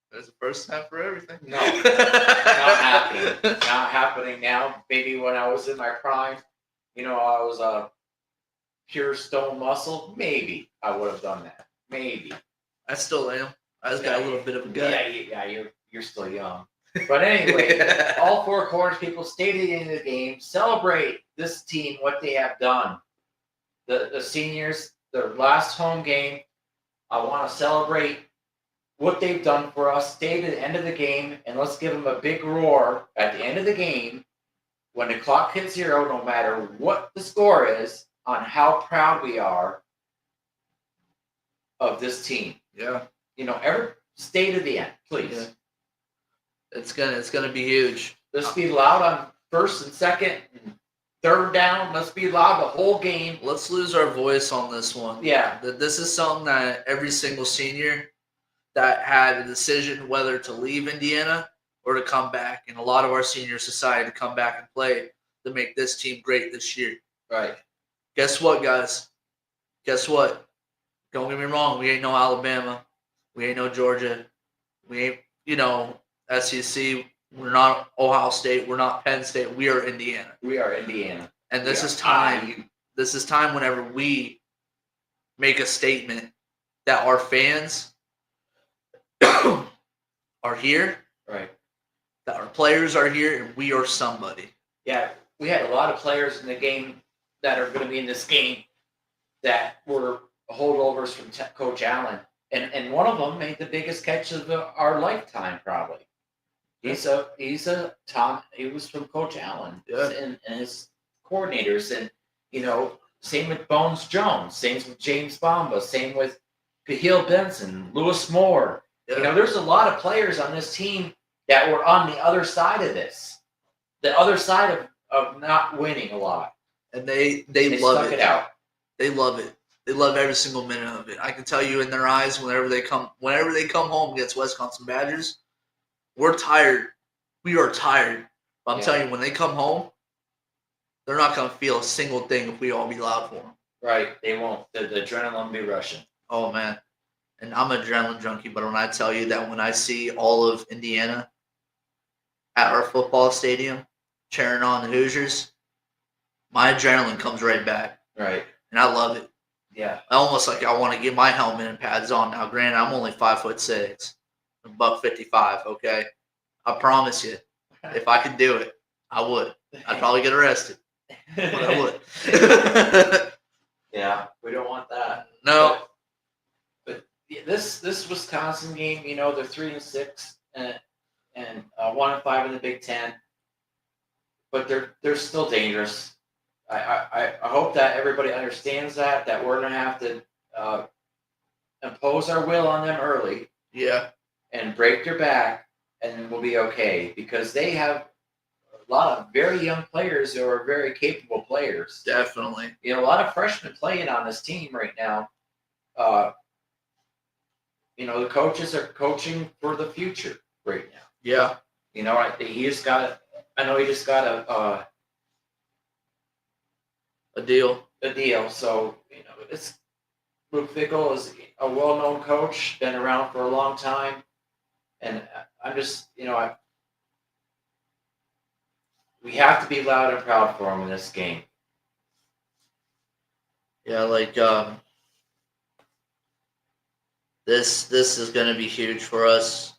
There's a first time for everything. No. Not happening. Not happening now. Maybe when I was in my prime, I was a pure stone muscle. Maybe I would have done that. Maybe. I still am. I just got a little bit of a gut. Yeah, you're still young. But anyway, all 4 quarters, people stay to the end of the game, celebrate this team, what they have done. The seniors, their last home game, I want to celebrate what they've done for us. Stay to the end of the game, and let's give them a big roar at the end of the game when the clock hits 0, no matter what the score is, on how proud we are of this team. Yeah. Stay to the end, please. Yeah. It's gonna be huge. Let's be loud on 1st and 2nd and 3rd down. Let's be loud the whole game. Let's lose our voice on this one. Yeah. This is something that every single senior that had a decision whether to leave Indiana or to come back, and a lot of our seniors decided to come back and play to make this team great this year. Right. Guess what, guys? Guess what? Don't get me wrong. We ain't no Alabama. We ain't no Georgia. We ain't, SEC. We're not Ohio State. We're not Penn State. We are Indiana. We are Indiana. And this is time. This is time whenever we make a statement that our fans are here, right? That our players are here, and we are somebody. Yeah, we had a lot of players in the game that are going to be in this game that were holdovers from Coach Allen, and one of them made the biggest catch of our lifetime, probably. He's a Tom. He was from Coach Allen, and his coordinators, and same with Bones Jones, same with James Bomba, same with Kahil Benson, Lewis Moore. Yeah. There's a lot of players on this team that were on the other side of this, the other side of not winning a lot, and they love stuck it out. They love it. They love every single minute of it. I can tell you in their eyes whenever they come home against Wisconsin Badgers, we're tired. We are tired. But I'm telling you, when they come home, they're not going to feel a single thing if we all be loud for them. Right. They won't. The adrenaline will be rushing. Oh, man. And I'm an adrenaline junkie, but when I tell you that when I see all of Indiana at our football stadium cheering on the Hoosiers, my adrenaline comes right back. Right. And I love it. Yeah. Almost like I want to get my helmet and pads on. Now, granted, I'm only 5'6", $155, okay? I promise you, if I could do it, I would. I'd probably get arrested, but I would. Yeah, we don't want that. No. But this Wisconsin game, they're 3-6 and 1-5 in the Big Ten, but they're still dangerous. I hope that everybody understands that we're gonna have to impose our will on them early. Yeah. And break their back, and we'll be okay, because they have a lot of very young players who are very capable players. Definitely. A lot of freshmen playing on this team right now. The coaches are coaching for the future right now. Yeah. He just got a deal. A deal. So, it's Luke Fickell is a well-known coach, been around for a long time. And I'm just, we have to be loud and proud for him in this game. Yeah, this is going to be huge for us.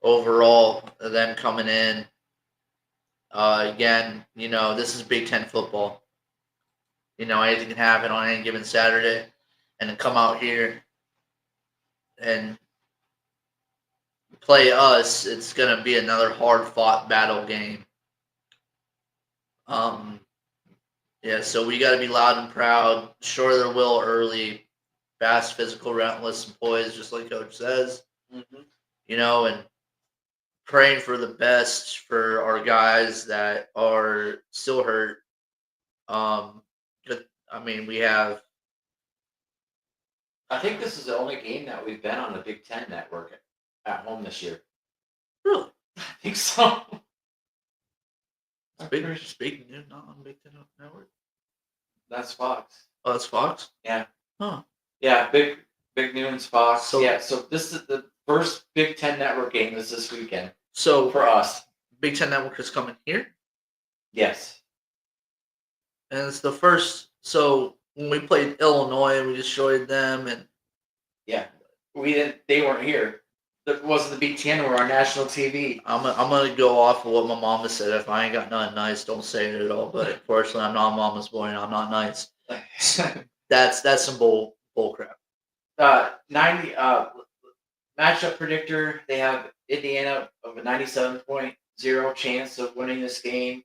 Overall, them coming in. Again, this is Big Ten football. Anything can happen on any given Saturday, and to come out here and play us, it's going to be another hard-fought battle game. So we got to be loud and proud, show their will early, fast, physical, relentless, and poised, just like Coach says. Mm-hmm. And praying for the best for our guys that are still hurt. We have. I think this is the only game that we've been on the Big Ten Network at home this year. Really? I think so. Speaking of not on the Big Ten Network. That's Fox. Oh, that's Fox? Yeah. Huh. Yeah, Big Noon's Fox. So this is the first Big Ten Network game this weekend. So for us. Big Ten Network is coming here? Yes. And it's the first. So when we played Illinois, we destroyed them, and yeah, we didn't. They weren't here. It wasn't the Big Ten. We're on national TV. I'm gonna go off of what my mama said. If I ain't got nothing nice, don't say it at all. But unfortunately, I'm not mama's boy, and I'm not nice. That's some bull crap. 90 matchup predictor. They have Indiana of a 97.0 chance of winning this game,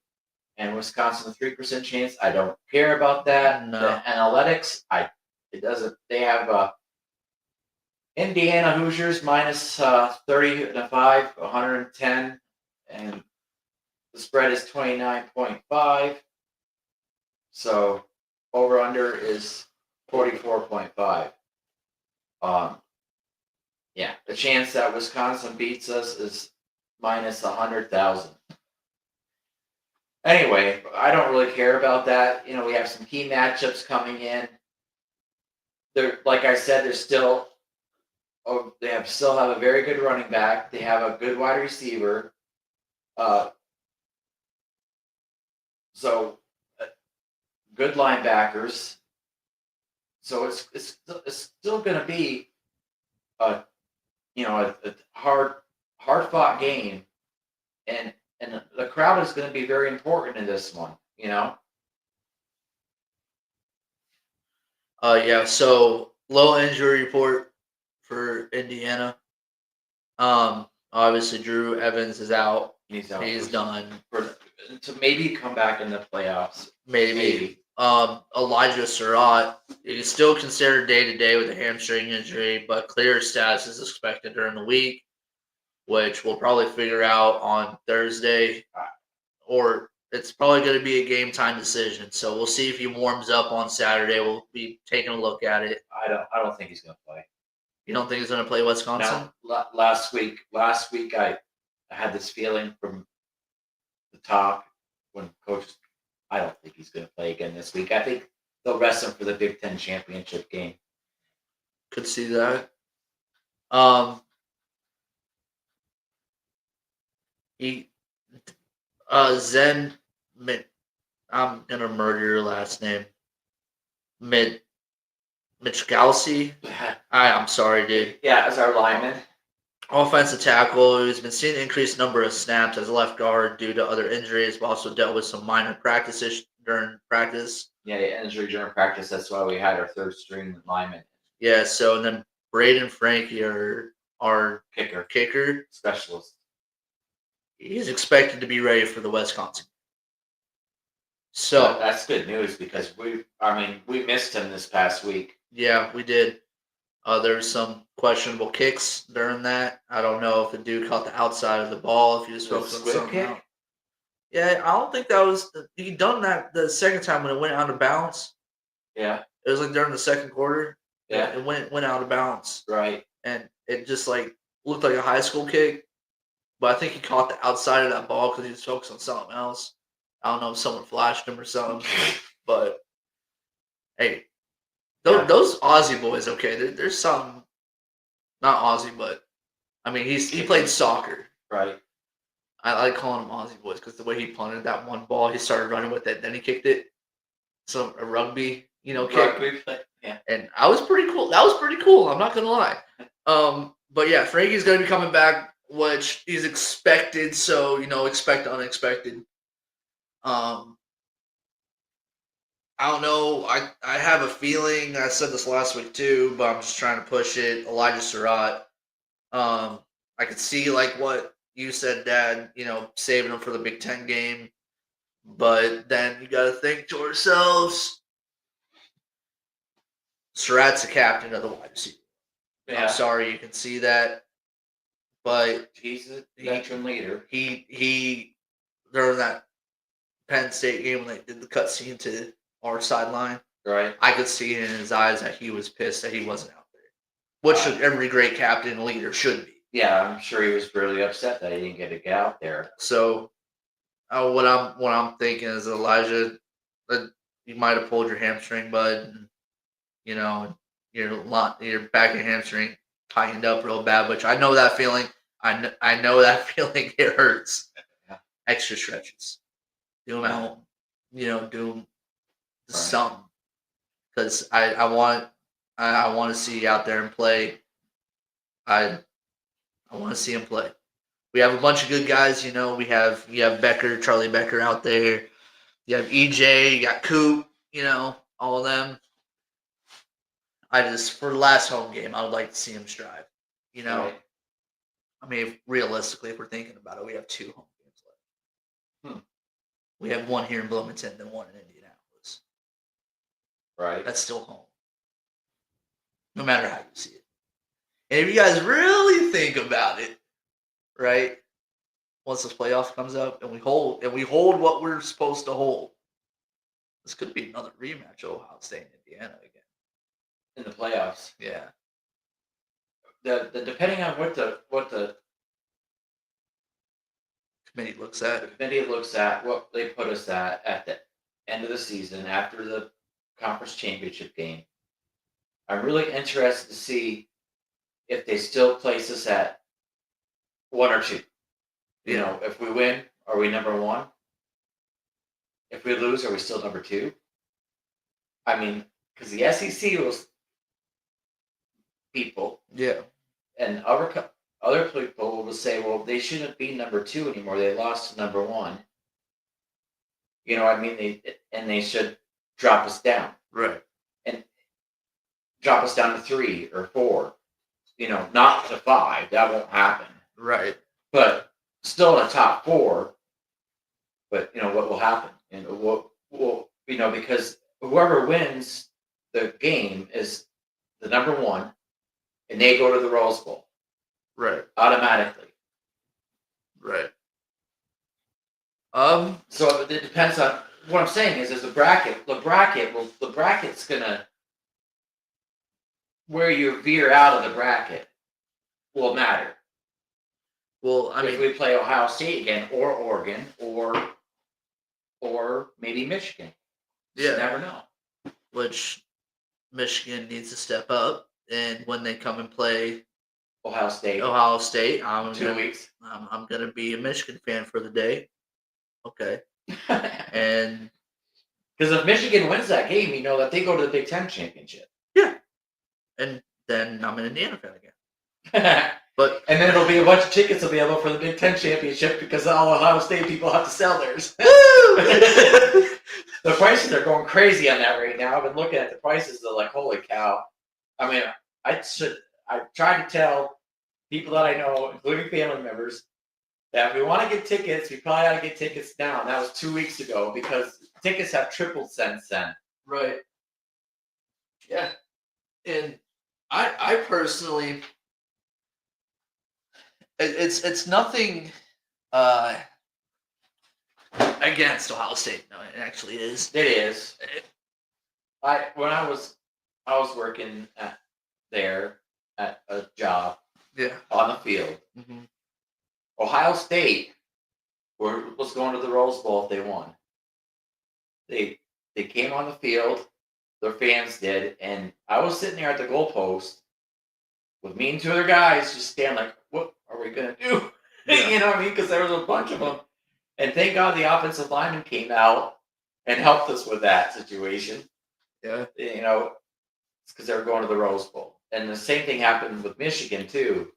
and Wisconsin a 3% chance. I don't care about that. No. The analytics, it doesn't. They have Indiana Hoosiers minus 30-5, 110, and the spread is 29.5. So over under is 44.5. The chance that Wisconsin beats us is minus 100,000. Anyway, I don't really care about that. We have some key matchups coming in. There, like I said, there's still still have a very good running back. They have a good wide receiver. So good linebackers. So it's still going to be a a hard fought game, and the crowd is going to be very important in this one. Yeah. So low injury report for Indiana. Obviously Drew Evans is out. He's out. He's done. To maybe come back in the playoffs. Maybe. Elijah Surratt is still considered day to day with a hamstring injury, but clear status is expected during the week, which we'll probably figure out on Thursday, or it's probably going to be a game time decision. So we'll see if he warms up on Saturday. We'll be taking a look at it. I don't think he's going to play. You don't think he's going to play Wisconsin? Now, last week I had this feeling from the top when coach. I don't think he's going to play again this week. I think they'll rest him for the Big Ten championship game. Could see that. Zen, I'm gonna murder your last name. Michgalsi. I'm sorry, dude. Yeah, as our lineman. Offensive tackle who's been seeing an increased number of snaps as left guard due to other injuries, but also dealt with some minor practice issues during practice. Yeah, injury during practice. That's why we had our third string lineman. Yeah, so and then Braden Frankie, our kicker specialist. He's expected to be ready for the Wisconsin. So that's good news because we missed him this past week. Yeah, we did. There's some questionable kicks during that. I don't know if the dude caught the outside of the ball, if he was focused on something else. Yeah, I don't think that was he done that the second time when it went out of bounds. Yeah. It was like during the second quarter. Yeah. It went out of bounds. Right. And it just like looked like a high school kick. But I think he caught the outside of that ball because he was focused on something else. I don't know if someone flashed him or something. But hey, those Aussie boys, okay, there's some, not Aussie, but I mean he played soccer. Right. I like calling them Aussie boys because the way he punted that one ball, he started running with it, then he kicked it. So a rugby, kick. Yeah. And I was pretty cool. That was pretty cool. I'm not gonna lie. But yeah, Frankie's gonna be coming back, which is expected. So expect the unexpected. I don't know. I have a feeling. I said this last week too, but I'm just trying to push it. Elijah Surratt. I could see like what you said, Dad. Saving him for the Big Ten game, but then you got to think to ourselves. Surratt's the captain of the wide receiver. Yeah. I'm sorry you can see that, but he's a veteran leader. He during that Penn State game when they did the cutscene to our sideline, right? I could see in his eyes that he was pissed that he wasn't out there, which every great captain and leader should be. Yeah, I'm sure he was really upset that he didn't get to get out there. So, what I'm thinking is Elijah, you might have pulled your hamstring, bud. And, your back and hamstring tightened up real bad, which I know that feeling. I know that feeling. It hurts. Yeah. Extra stretches. Do them at home. Do them something. Because I want to see you out there and play. I want to see him play. We have a bunch of good guys. You have Becker, Charlie Becker out there. You have EJ. You got Coop. All of them. For the last home game, I would like to see him strive. Right. I mean, realistically, if we're thinking about it, we have 2 home games left. We have one here in Bloomington, then one in Indianapolis. Right. That's still home. No matter how you see it. And if you guys really think about it, right? Once this playoff comes up and we hold what we're supposed to hold, this could be another rematch of Ohio State and Indiana again. In the playoffs. Yeah. The depending on what the committee looks at. The committee looks at what they put us at the end of the season after the conference championship game. I'm really interested to see if they still place us at 1 or 2. You Yeah. know, if we win, are we number 1? If we lose, are we still number 2? I mean, because the SEC was people Yeah. and other people will say, well, they shouldn't be number 2 anymore. They lost to number 1. You know what I mean? They should drop us down Right. and drop us down to 3 or 4. You know, not to 5. That won't happen. Right. But still in the top 4. But you know what will happen, and what will because whoever wins the game is the number 1, and they go to the Rose Bowl Right. automatically. Right. So it depends on what I'm saying is the bracket. The bracket's gonna where you veer out of the bracket will matter. Well, I If mean, we play Ohio State again, or Oregon, or maybe Michigan, you yeah, never know. which Michigan needs to step up, and when they come and play Ohio State, Ohio State, I'm 2 gonna, weeks. I'm gonna be a Michigan fan for the day. Okay, Because and if Michigan wins that game, you know that they go to the Big Ten championship. yeah, and then I'm an Indiana fan again. And But then it'll be a bunch of tickets available for the Big Ten championship because all Ohio State people have to sell theirs. The prices are going crazy on that right now. I've been looking at the prices. They're like, holy cow. I mean, I tried to tell people that I know, including family members, that if we want to get tickets, we probably ought to get tickets now. And that was 2 weeks ago because tickets have tripled since then. right, yeah, and I personally, it's nothing against Ohio State. No, it actually is. It is. When I was working there at a job Yeah. on the field. Mm-hmm. Ohio State was going to the Rose Bowl if they won. They came on the field, their fans did, and I was sitting there at the goalpost with me and 2 other guys just standing like, what are we gonna do? Yeah. You know what I mean? Because there was a bunch of them, and thank God the offensive lineman came out and helped us with that situation. Yeah. You know, it's because they were going to the Rose Bowl, and the same thing happened with Michigan too.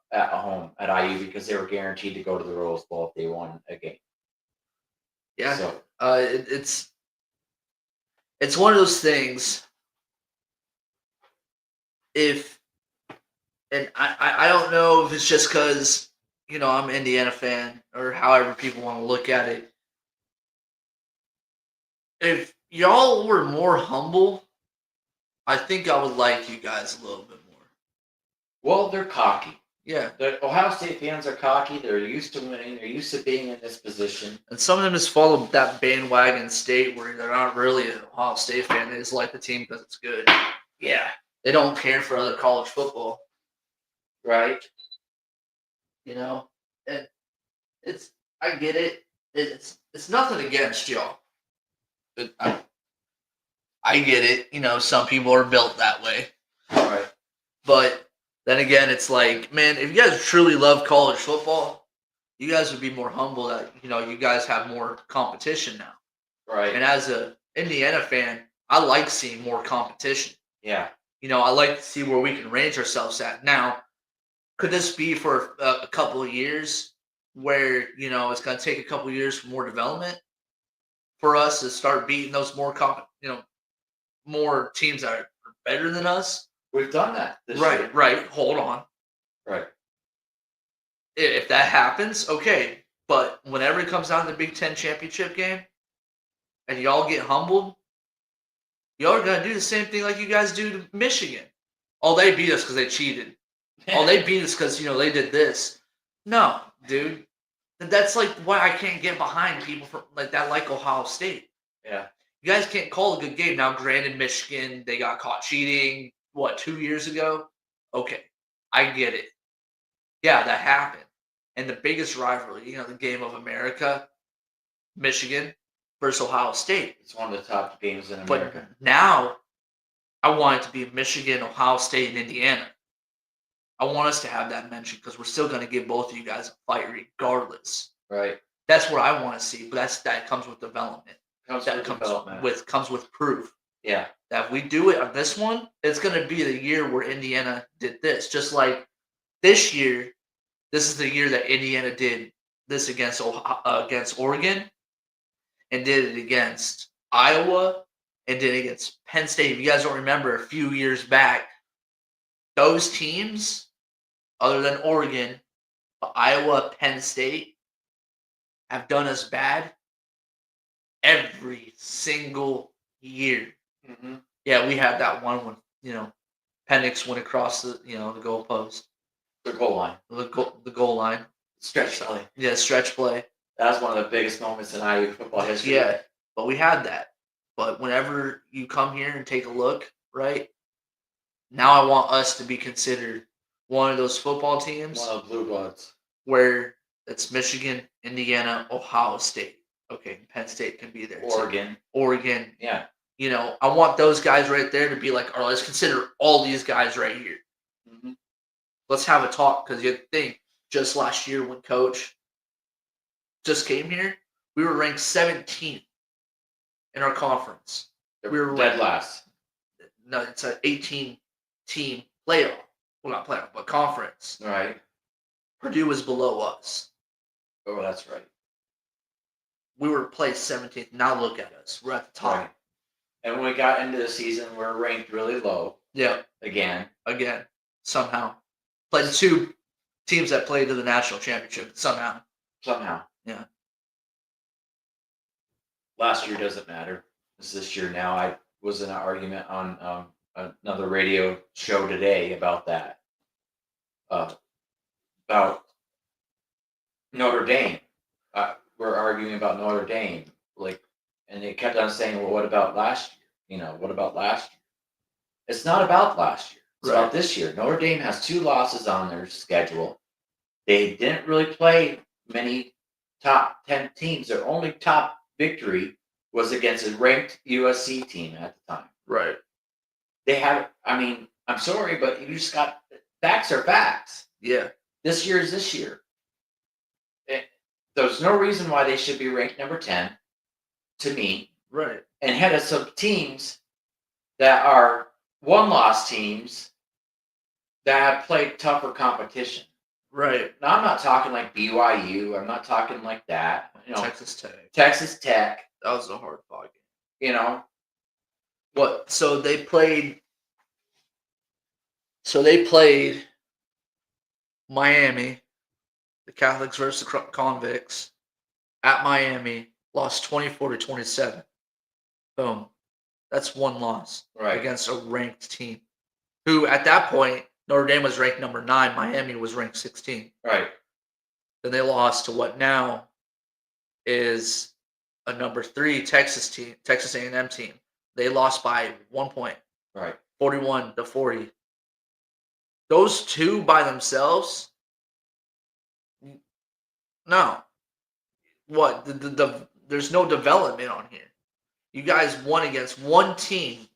At home at IU because they were guaranteed to go to the Rose Bowl if they won a game. Yeah. So It's one of those things. And I don't know if it's just because I'm an Indiana fan or however people want to look at it. If y'all were more humble, I think I would like you guys a little bit more. well, they're cocky. Yeah. The Ohio State fans are cocky. They're used to winning. They're used to being in this position. And some of them just follow that bandwagon state where they're not really an Ohio State fan. They just like the team because it's good. Yeah. They don't care for other college football. Right. And I get it. It's nothing against y'all. I get it. Some people are built that way. Right. But then again, it's like, man, if you guys truly love college football, you guys would be more humble that, you guys have more competition now. Right. And as a Indiana fan, I like seeing more competition. Yeah. I like to see where we can range ourselves at. Now, could this be for a couple of years where, it's going to take a couple of years for more development for us to start beating those more teams that are better than us? We've done that this year. Right. Hold on. Right. If that happens, okay. But whenever it comes down to the Big Ten championship game and y'all get humbled, y'all are going to do the same thing like you guys do to Michigan. Oh, they beat us because they cheated. Oh, they beat us because, they did this. No, dude. That's like why I can't get behind people like that, like Ohio State. Yeah. You guys can't call a good game. Now, granted, Michigan, they got caught cheating, 2 years ago? Okay, I get it. Yeah, that happened. And the biggest rivalry, the game of America, Michigan versus Ohio State. It's one of the top games in America. But now, I want it to be Michigan, Ohio State, and Indiana. I want us to have that mention because we're still going to give both of you guys a fight regardless. Right. That's what I want to see, but that comes with development. Comes with proof. Yeah. That if we do it on this one, it's going to be the year where Indiana did this. Just like this year, this is the year that Indiana did this against Oregon, and did it against Iowa, and did it against Penn State. If you guys don't remember, a few years back, those teams, other than Oregon, Iowa, Penn State, have done us bad every single year. Mm-hmm. Yeah, we had that one when Penix went across the the goal post, The goal line, the goal line, stretch play. Yeah, stretch play. That was one of the biggest moments in IU football history. Yeah, but we had that. But whenever you come here and take a look, right now, I want us to be considered one of those football teams. One of the blue bloods. Where it's Michigan, Indiana, Ohio State. Okay, Penn State can be there. Oregon. Yeah. I want those guys right there to be like, all right, let's consider all these guys right here. Mm-hmm. Let's have a talk because you think just last year when Coach just came here, we were ranked 17th in our conference. We were dead last. No, it's an 18-team playoff. Well, not playoff, but conference. Right. Purdue was below us. Oh, that's right. We were placed 17th. Now look at us. We're at the top. Right. And when we got into the season, we were ranked really low. Yeah. Again. Somehow. Played 2 teams that played to the national championship. Somehow. Yeah. Last year doesn't matter. It's this year now. I was in an argument on another radio show today about that. About Notre Dame. We're arguing about Notre Dame. And they kept on saying, well, what about last year? What about last year? It's not about last year. It's about this year. Notre Dame has 2 losses on their schedule. They didn't really play many top 10 teams. Their only top victory was against a ranked USC team at the time. Right. I'm sorry, but you just got, facts are facts. Yeah. This year is this year. There's no reason why they should be ranked number 10, to me. Right. And head of some teams that are one-loss teams that have played tougher competition. Right. Now, I'm not talking like BYU. I'm not talking like that. Texas Tech. Texas Tech. That was a hard fought game. What? So they played Miami, the Catholics versus the Convicts, at Miami, lost 24-27. Boom. That's 1 loss against a ranked team. Who, at that point, Notre Dame was ranked number 9. Miami was ranked 16. Right. Then they lost to what now is a number 3 Texas A&M team. They lost by 1 point. Right. 41-40. Those 2 by themselves. No. What? There's no development on here. You guys won against 1 team,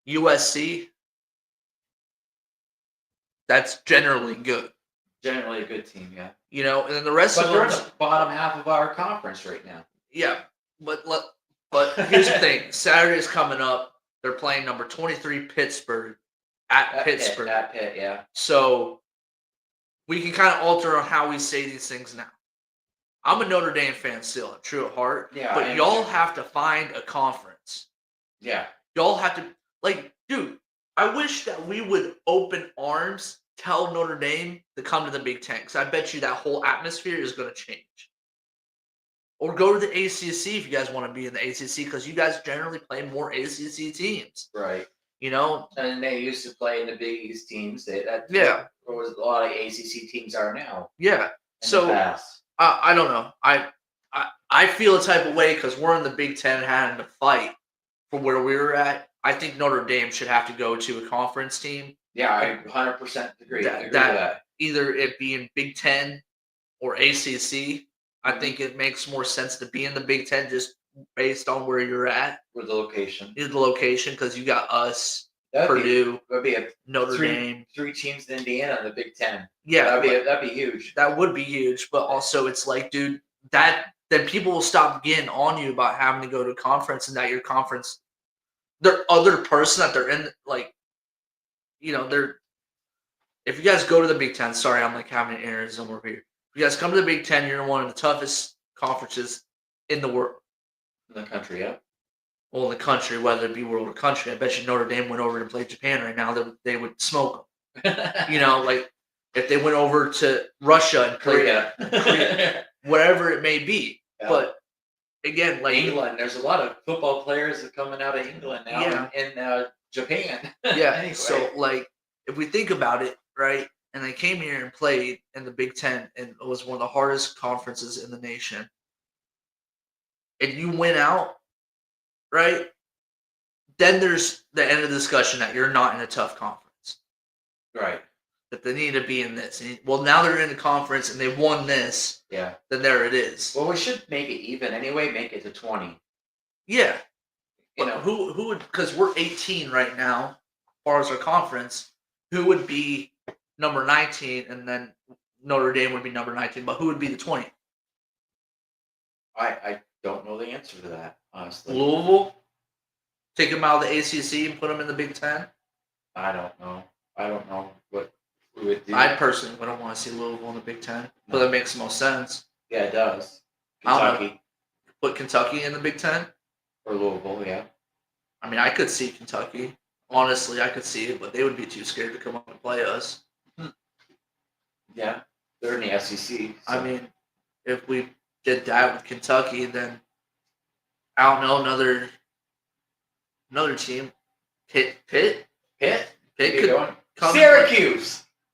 USC. That's generally good. Generally a good team, yeah. And then the rest of them. But they're in the bottom half of our conference right now. Yeah, but here's the thing. Saturday's coming up. They're playing number 23 Pittsburgh at Pittsburgh. At Pitt, yeah. So we can kind of alter on how we say these things now. I'm a Notre Dame fan still, true at heart. Yeah. But y'all have to find a conference. Yeah. Y'all have to, dude, I wish that we would open arms, tell Notre Dame to come to the Big Ten. Because I bet you that whole atmosphere is going to change. Or go to the ACC if you guys want to be in the ACC, because you guys generally play more ACC teams. Right. And they used to play in the Big East teams. There was a lot of ACC teams are now. Yeah. So I don't know. I feel a type of way because we're in the Big Ten having to fight for where we were at. I think Notre Dame should have to go to a conference team. Yeah, I 100% agree. That either it be in Big Ten or ACC. I think it makes more sense to be in the Big Ten just based on where you're at. With the location. Because you got us, Purdue, would be a Notre Dame. 3 teams in Indiana in the Big Ten. Yeah, that'd be huge. That would be huge, but also it's like, dude, then people will stop getting on you about having to go to a conference and that your conference, their other person that they're in, like, they're. If you guys go to the Big Ten, sorry, I'm like having an aneurysm over here. If you guys come to the Big Ten, you're in one of the toughest conferences in the world. In the country, yeah. Well, in the country, whether it be world or country, I bet you Notre Dame went over to play Japan right now, they would smoke them. Like if they went over to Russia and Korea, whatever it may be. Yeah. But again, like England, there's a lot of football players coming out of England now, in Japan. Yeah. Anyway. So like, if we think about it, right, and they came here and played in the Big Ten, and it was one of the hardest conferences in the nation, and you win out, right? Then there's the end of the discussion that you're not in a tough conference. Right. That they need to be in this. Well, now they're in the conference and they won this. Yeah. Then there it is. Well, we should make it even anyway. Make it to 20. Yeah. Who would? Because we're 18 right now, as far as our conference. Who would be number 19, and then Notre Dame would be number 19. But who would be the 20? I don't know the answer to that, honestly. Louisville. Take them out of the ACC and put them in the Big Ten. I don't know what we would do. I personally wouldn't want to see Louisville in the Big Ten, but that makes the most sense. Yeah, it does. Kentucky. Put Kentucky in the Big Ten? Or Louisville, yeah. I mean, I could see Kentucky. Honestly, I could see it, but they would be too scared to come up and play us. Yeah, they're in the SEC. So. I mean, if we did that with Kentucky, then I don't know, another team. Pitt could come.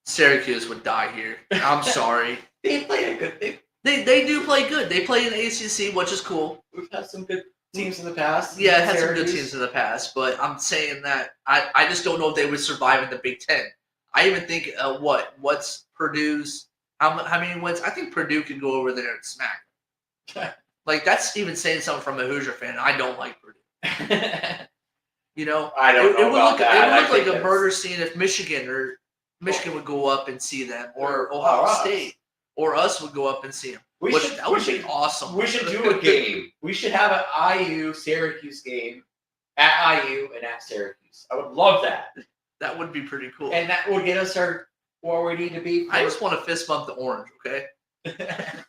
Syracuse would die here. I'm sorry. They play a good. They do play good. They play in the ACC, which is cool. We've had some good teams in the past. Yeah, it had some good teams in the past, but I'm saying that I just don't know if they would survive in the Big Ten. I even think what's Purdue's how many wins? I think Purdue could go over there and smack them. Like that's even saying something from a Hoosier fan. I don't like Purdue. I don't know It would look that. like a murder scene if Michigan would go up and see them, or Ohio State, or us would go up and see them. That would be awesome. We should do a game. We should have an IU-Syracuse game at IU and at Syracuse. I would love that. That would be pretty cool. And that would get us where we need to be. I just want to fist bump the orange, okay? The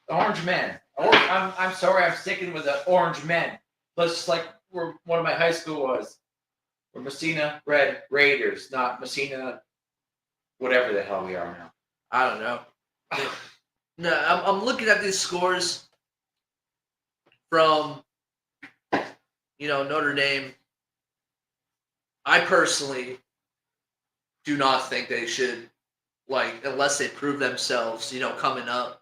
Orange Men. I'm sorry, I'm sticking with the Orange Men. Just like where one of my high school was. We're Messina Red Raiders, not Messina whatever the hell we are now. I don't know. No, I'm looking at these scores from, Notre Dame. I personally do not think they should, unless they prove themselves, coming up.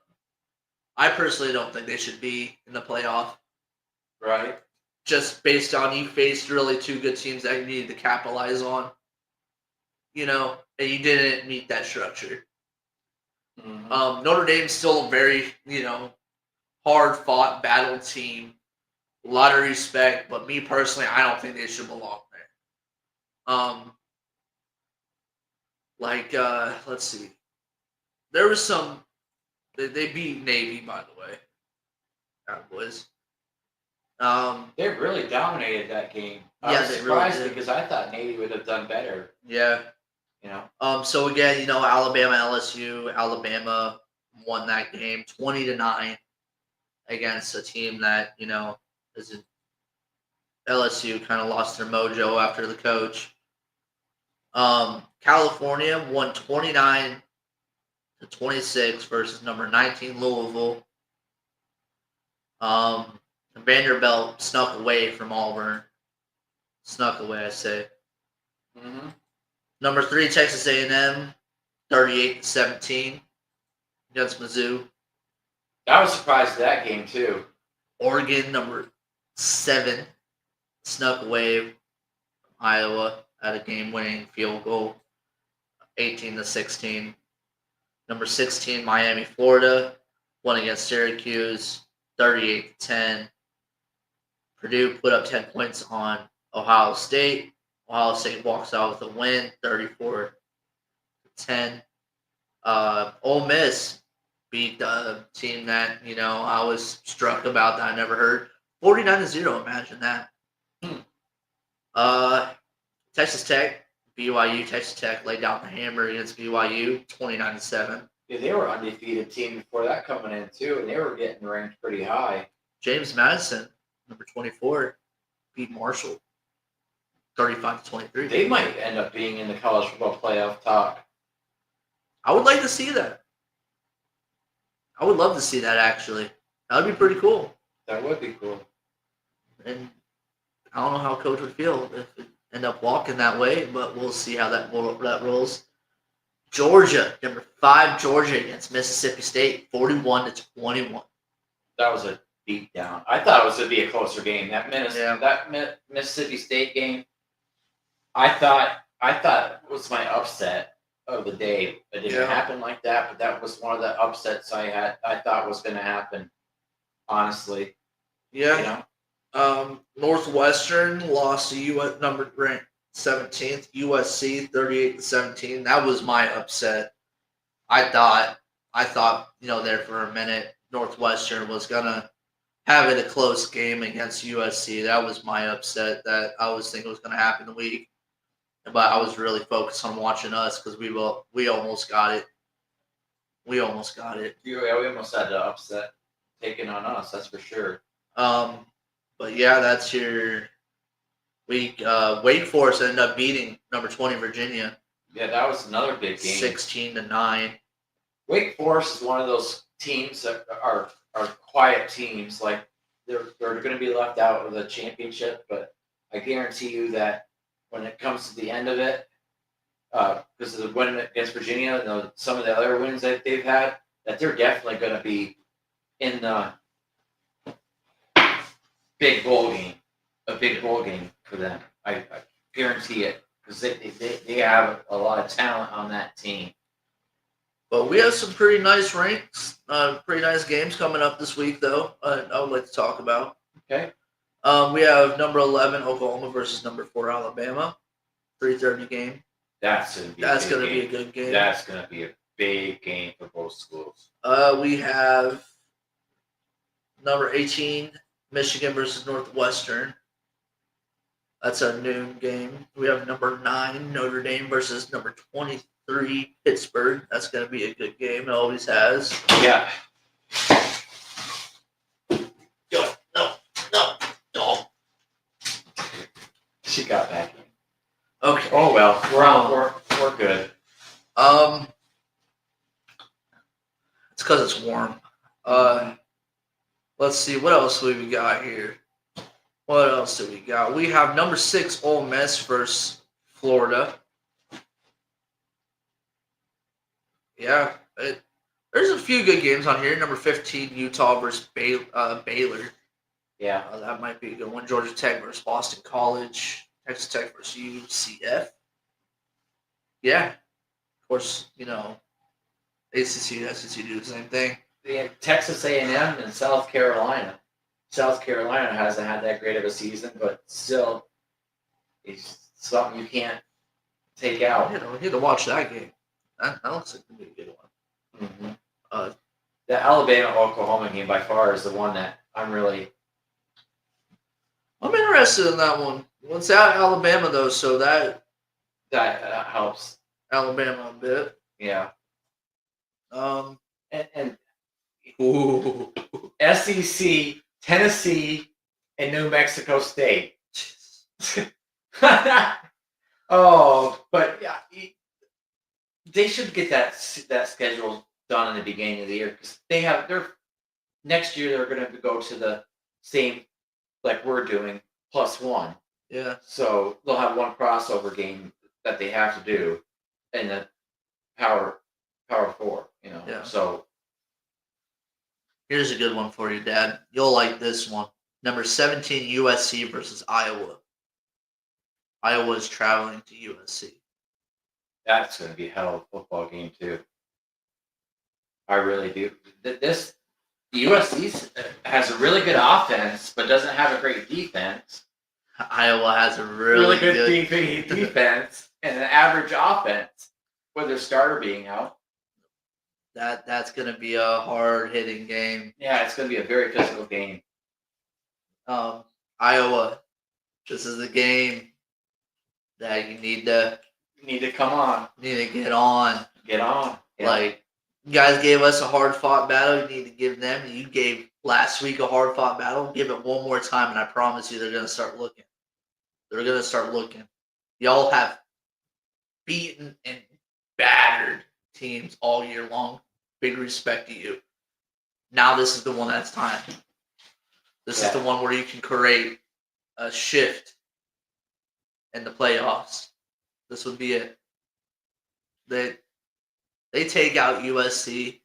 I personally don't think they should be in the playoff. Right. Just based on you faced really two good teams that you needed to capitalize on, and you didn't meet that structure. Mm-hmm. Notre Dame's still a very, hard-fought battle team. A lot of respect, but me personally, I don't think they should belong there. Let's see. There was some. They beat Navy, by the way. Cowboys. They really dominated that game. I was surprised really because I thought Navy would have done better. Yeah. So again, Alabama, LSU. Alabama won that game 20-9 against a team that isn't. LSU kind of lost their mojo after the coach. California won 29-26 versus number 19 Louisville. Vanderbilt snuck away from Auburn. Snuck away, I say. Mm-hmm. Number 3 Texas A&M, 38-17 against Mizzou. I was surprised at that game too. Oregon, number 7, snuck away from Iowa at a game-winning field goal, 18-16. Number 16, Miami, Florida, won against Syracuse, 38-10. Purdue put up 10 points on Ohio State. Ohio State walks out with a win, 34-10. Ole Miss beat the team that I was struck about that I never heard. 49-0. Imagine that. Texas Tech, BYU. Texas Tech laid down the hammer against BYU, 29-7. Yeah, they were an undefeated team before that coming in too, and they were getting ranked pretty high. James Madison, number 24, beat Marshall, 35-23. They might end up being in the college football playoff talk. I would like to see that. I would love to see that, actually. That would be pretty cool. That would be cool. And I don't know how Coach would feel if it end up walking that way, but we'll see how that rolls. Georgia, number 5, Georgia against Mississippi State, 41-21. That was a beat down. I thought it was going to be a closer game. That Mississippi State game, I thought was my upset of the day. It didn't happen like that, but that was one of the upsets I thought was going to happen. Honestly, yeah. Northwestern lost to U.S. number ranked 17th, USC 38-17. That was my upset. I thought there for a minute Northwestern was gonna have it a close game against USC. That was my upset that I was thinking was gonna happen the week. But I was really focused on watching us because we almost got it. We almost had the upset taken on us. That's for sure. But yeah, that's your week. Wake Forest ended up beating number 20 Virginia. Yeah, that was another big game. 16-9. Wake Forest is one of those teams that are quiet teams. Like they're going to be left out of the championship, but I guarantee you that when it comes to the end of it, because of the win against Virginia and some of the other wins that they've had, that they're definitely going to be in the big bowl game, a big bowl game for them. I guarantee it because they have a lot of talent on that team. But we have some pretty nice ranks, pretty nice games coming up this week, though. I would like to talk about. Okay. We have number 11 Oklahoma versus number 4 Alabama, 3:30 game. That's going to be a good game. That's going to be a big game for both schools. We have number 18 Michigan versus Northwestern. That's a noon game. We have number 9 Notre Dame versus number 23 Pittsburgh. That's going to be a good game. It always has. Yeah. No. She got back in. Okay. Oh well, we're good. It's because it's warm. Let's see, what else do we got here? What else do we got? We have number 6 Ole Miss versus Florida. Yeah, there's a few good games on here. Number 15 Utah versus Baylor. Yeah, that might be a good one. Georgia Tech versus Boston College. Texas Tech versus UCF. Yeah, of course, ACC and SEC do the same thing. Yeah, Texas A&M and South Carolina. South Carolina hasn't had that great of a season, but still, it's something you can't take out. You need to watch that game. That looks like to be a good one. Mm-hmm. The Alabama-Oklahoma game by far is the one that I'm interested in that one. It's at Alabama though, so that helps Alabama a bit. Yeah. And ooh. SEC, Tennessee, and New Mexico State. Oh, but yeah, they should get that schedule done in the beginning of the year because their next year they're going to go to the same like we're doing +1. Yeah. So they'll have one crossover game that they have to do in the Power 4. Yeah. So here's a good one for you, Dad. You'll like this one. Number 17 USC versus Iowa. Iowa is traveling to USC. That's going to be a hell of a football game too. I really do. This USC has a really good offense, but doesn't have a great defense. Iowa has a really, good good defense and an average offense with their starter being out. That's gonna be a hard hitting game. Yeah, it's going to be a very physical game. Iowa, this is a game that you need to You need to come on. get on. Get on. Yeah. Like, you guys gave us a hard fought battle. You need to give them. You gave last week a hard fought battle. Give it one more time, and I promise you, they're gonna start looking. They're gonna start looking. Y'all have beaten and battered teams all year long. Big respect to you. Now this is the one that's time. This is the one where you can create a shift in the playoffs. This would be it. They take out USC,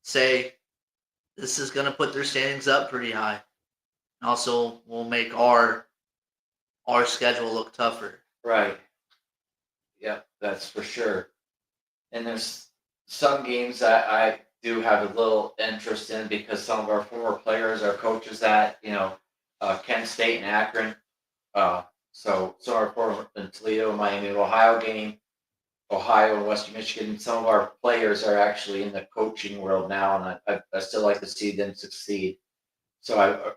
say this is going to put their standings up pretty high. Also, will make our schedule look tougher. Right. Yep, that's for sure. And there's some games that I do have a little interest in because some of our former players are coaches at, Penn State and Akron. So some of our former in Toledo, Miami, Ohio game, Ohio and Western Michigan, some of our players are actually in the coaching world now, and I still like to see them succeed. So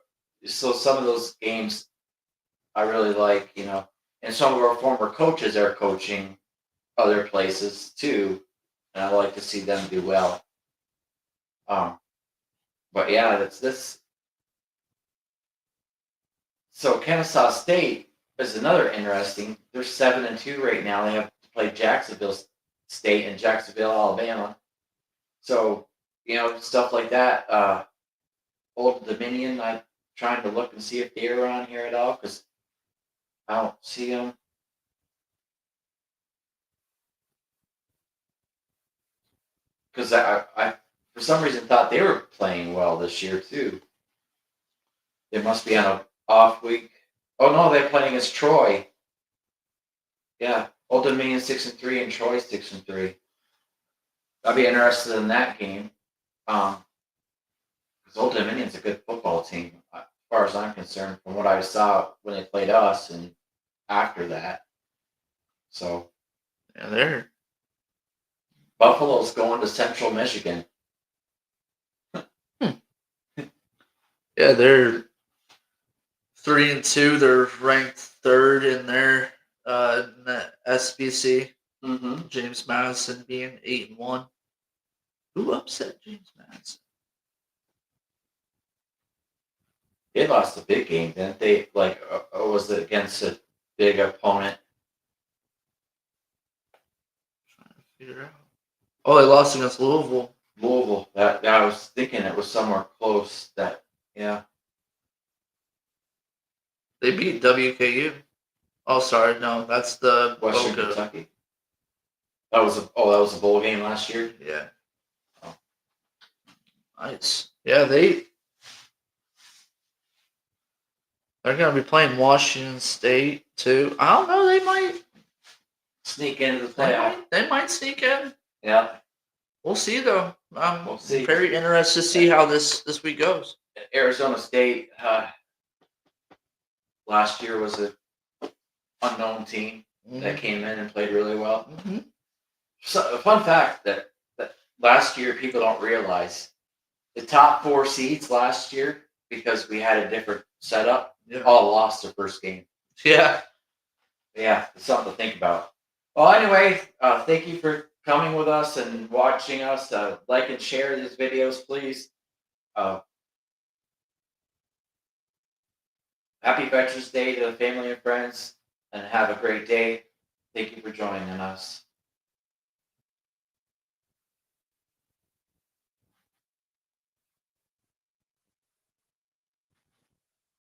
some of those games I really like, and some of our former coaches are coaching other places too, and I like to see them do well. But yeah, that's this. So Kennesaw State is another interesting. They're 7-2 right now. They have to play Jacksonville State in Jacksonville, Alabama. So stuff like that. Old Dominion. I'm trying to look and see if they're on here at all because I don't see them. Because I for some reason thought they were playing well this year too. They must be on an off week. Oh no, they're playing against Troy. Yeah, Old Dominion 6-3 and Troy 6-3. I'd be interested in that game. Because Old Dominion's a good football team, as far as I'm concerned, from what I saw when they played us and after that. So Yeah, Buffalo's going to Central Michigan. Yeah, they're 3-2. They're ranked third in their in the SBC. Mm-hmm. James Madison being 8-1. Who upset James Madison? They lost a big game, didn't they? Like, was it against a big opponent? Trying to figure out. Oh, they lost against Louisville. Louisville. That I was thinking it was somewhere close. Yeah. They beat WKU. Oh, sorry, no, that's the Western Boca. Kentucky. That was a bowl game last year. Yeah. Oh. Nice. Yeah, they're gonna be playing Washington State too. I don't know. They might Sneak into the playoff. They might sneak in. Yeah. We'll see though. I'm We'll see. very interested to see how this week goes. Arizona State last year was an unknown team that came in and played really well. Mm-hmm. So a fun fact that last year people don't realize the top 4 seeds last year, because we had a different setup, all lost their first game. Yeah. Yeah, it's something to think about. Well, anyway, thank you for coming with us and watching us. Like and share these videos, please. Happy Veterans Day to the family and friends, and have a great day. Thank you for joining us.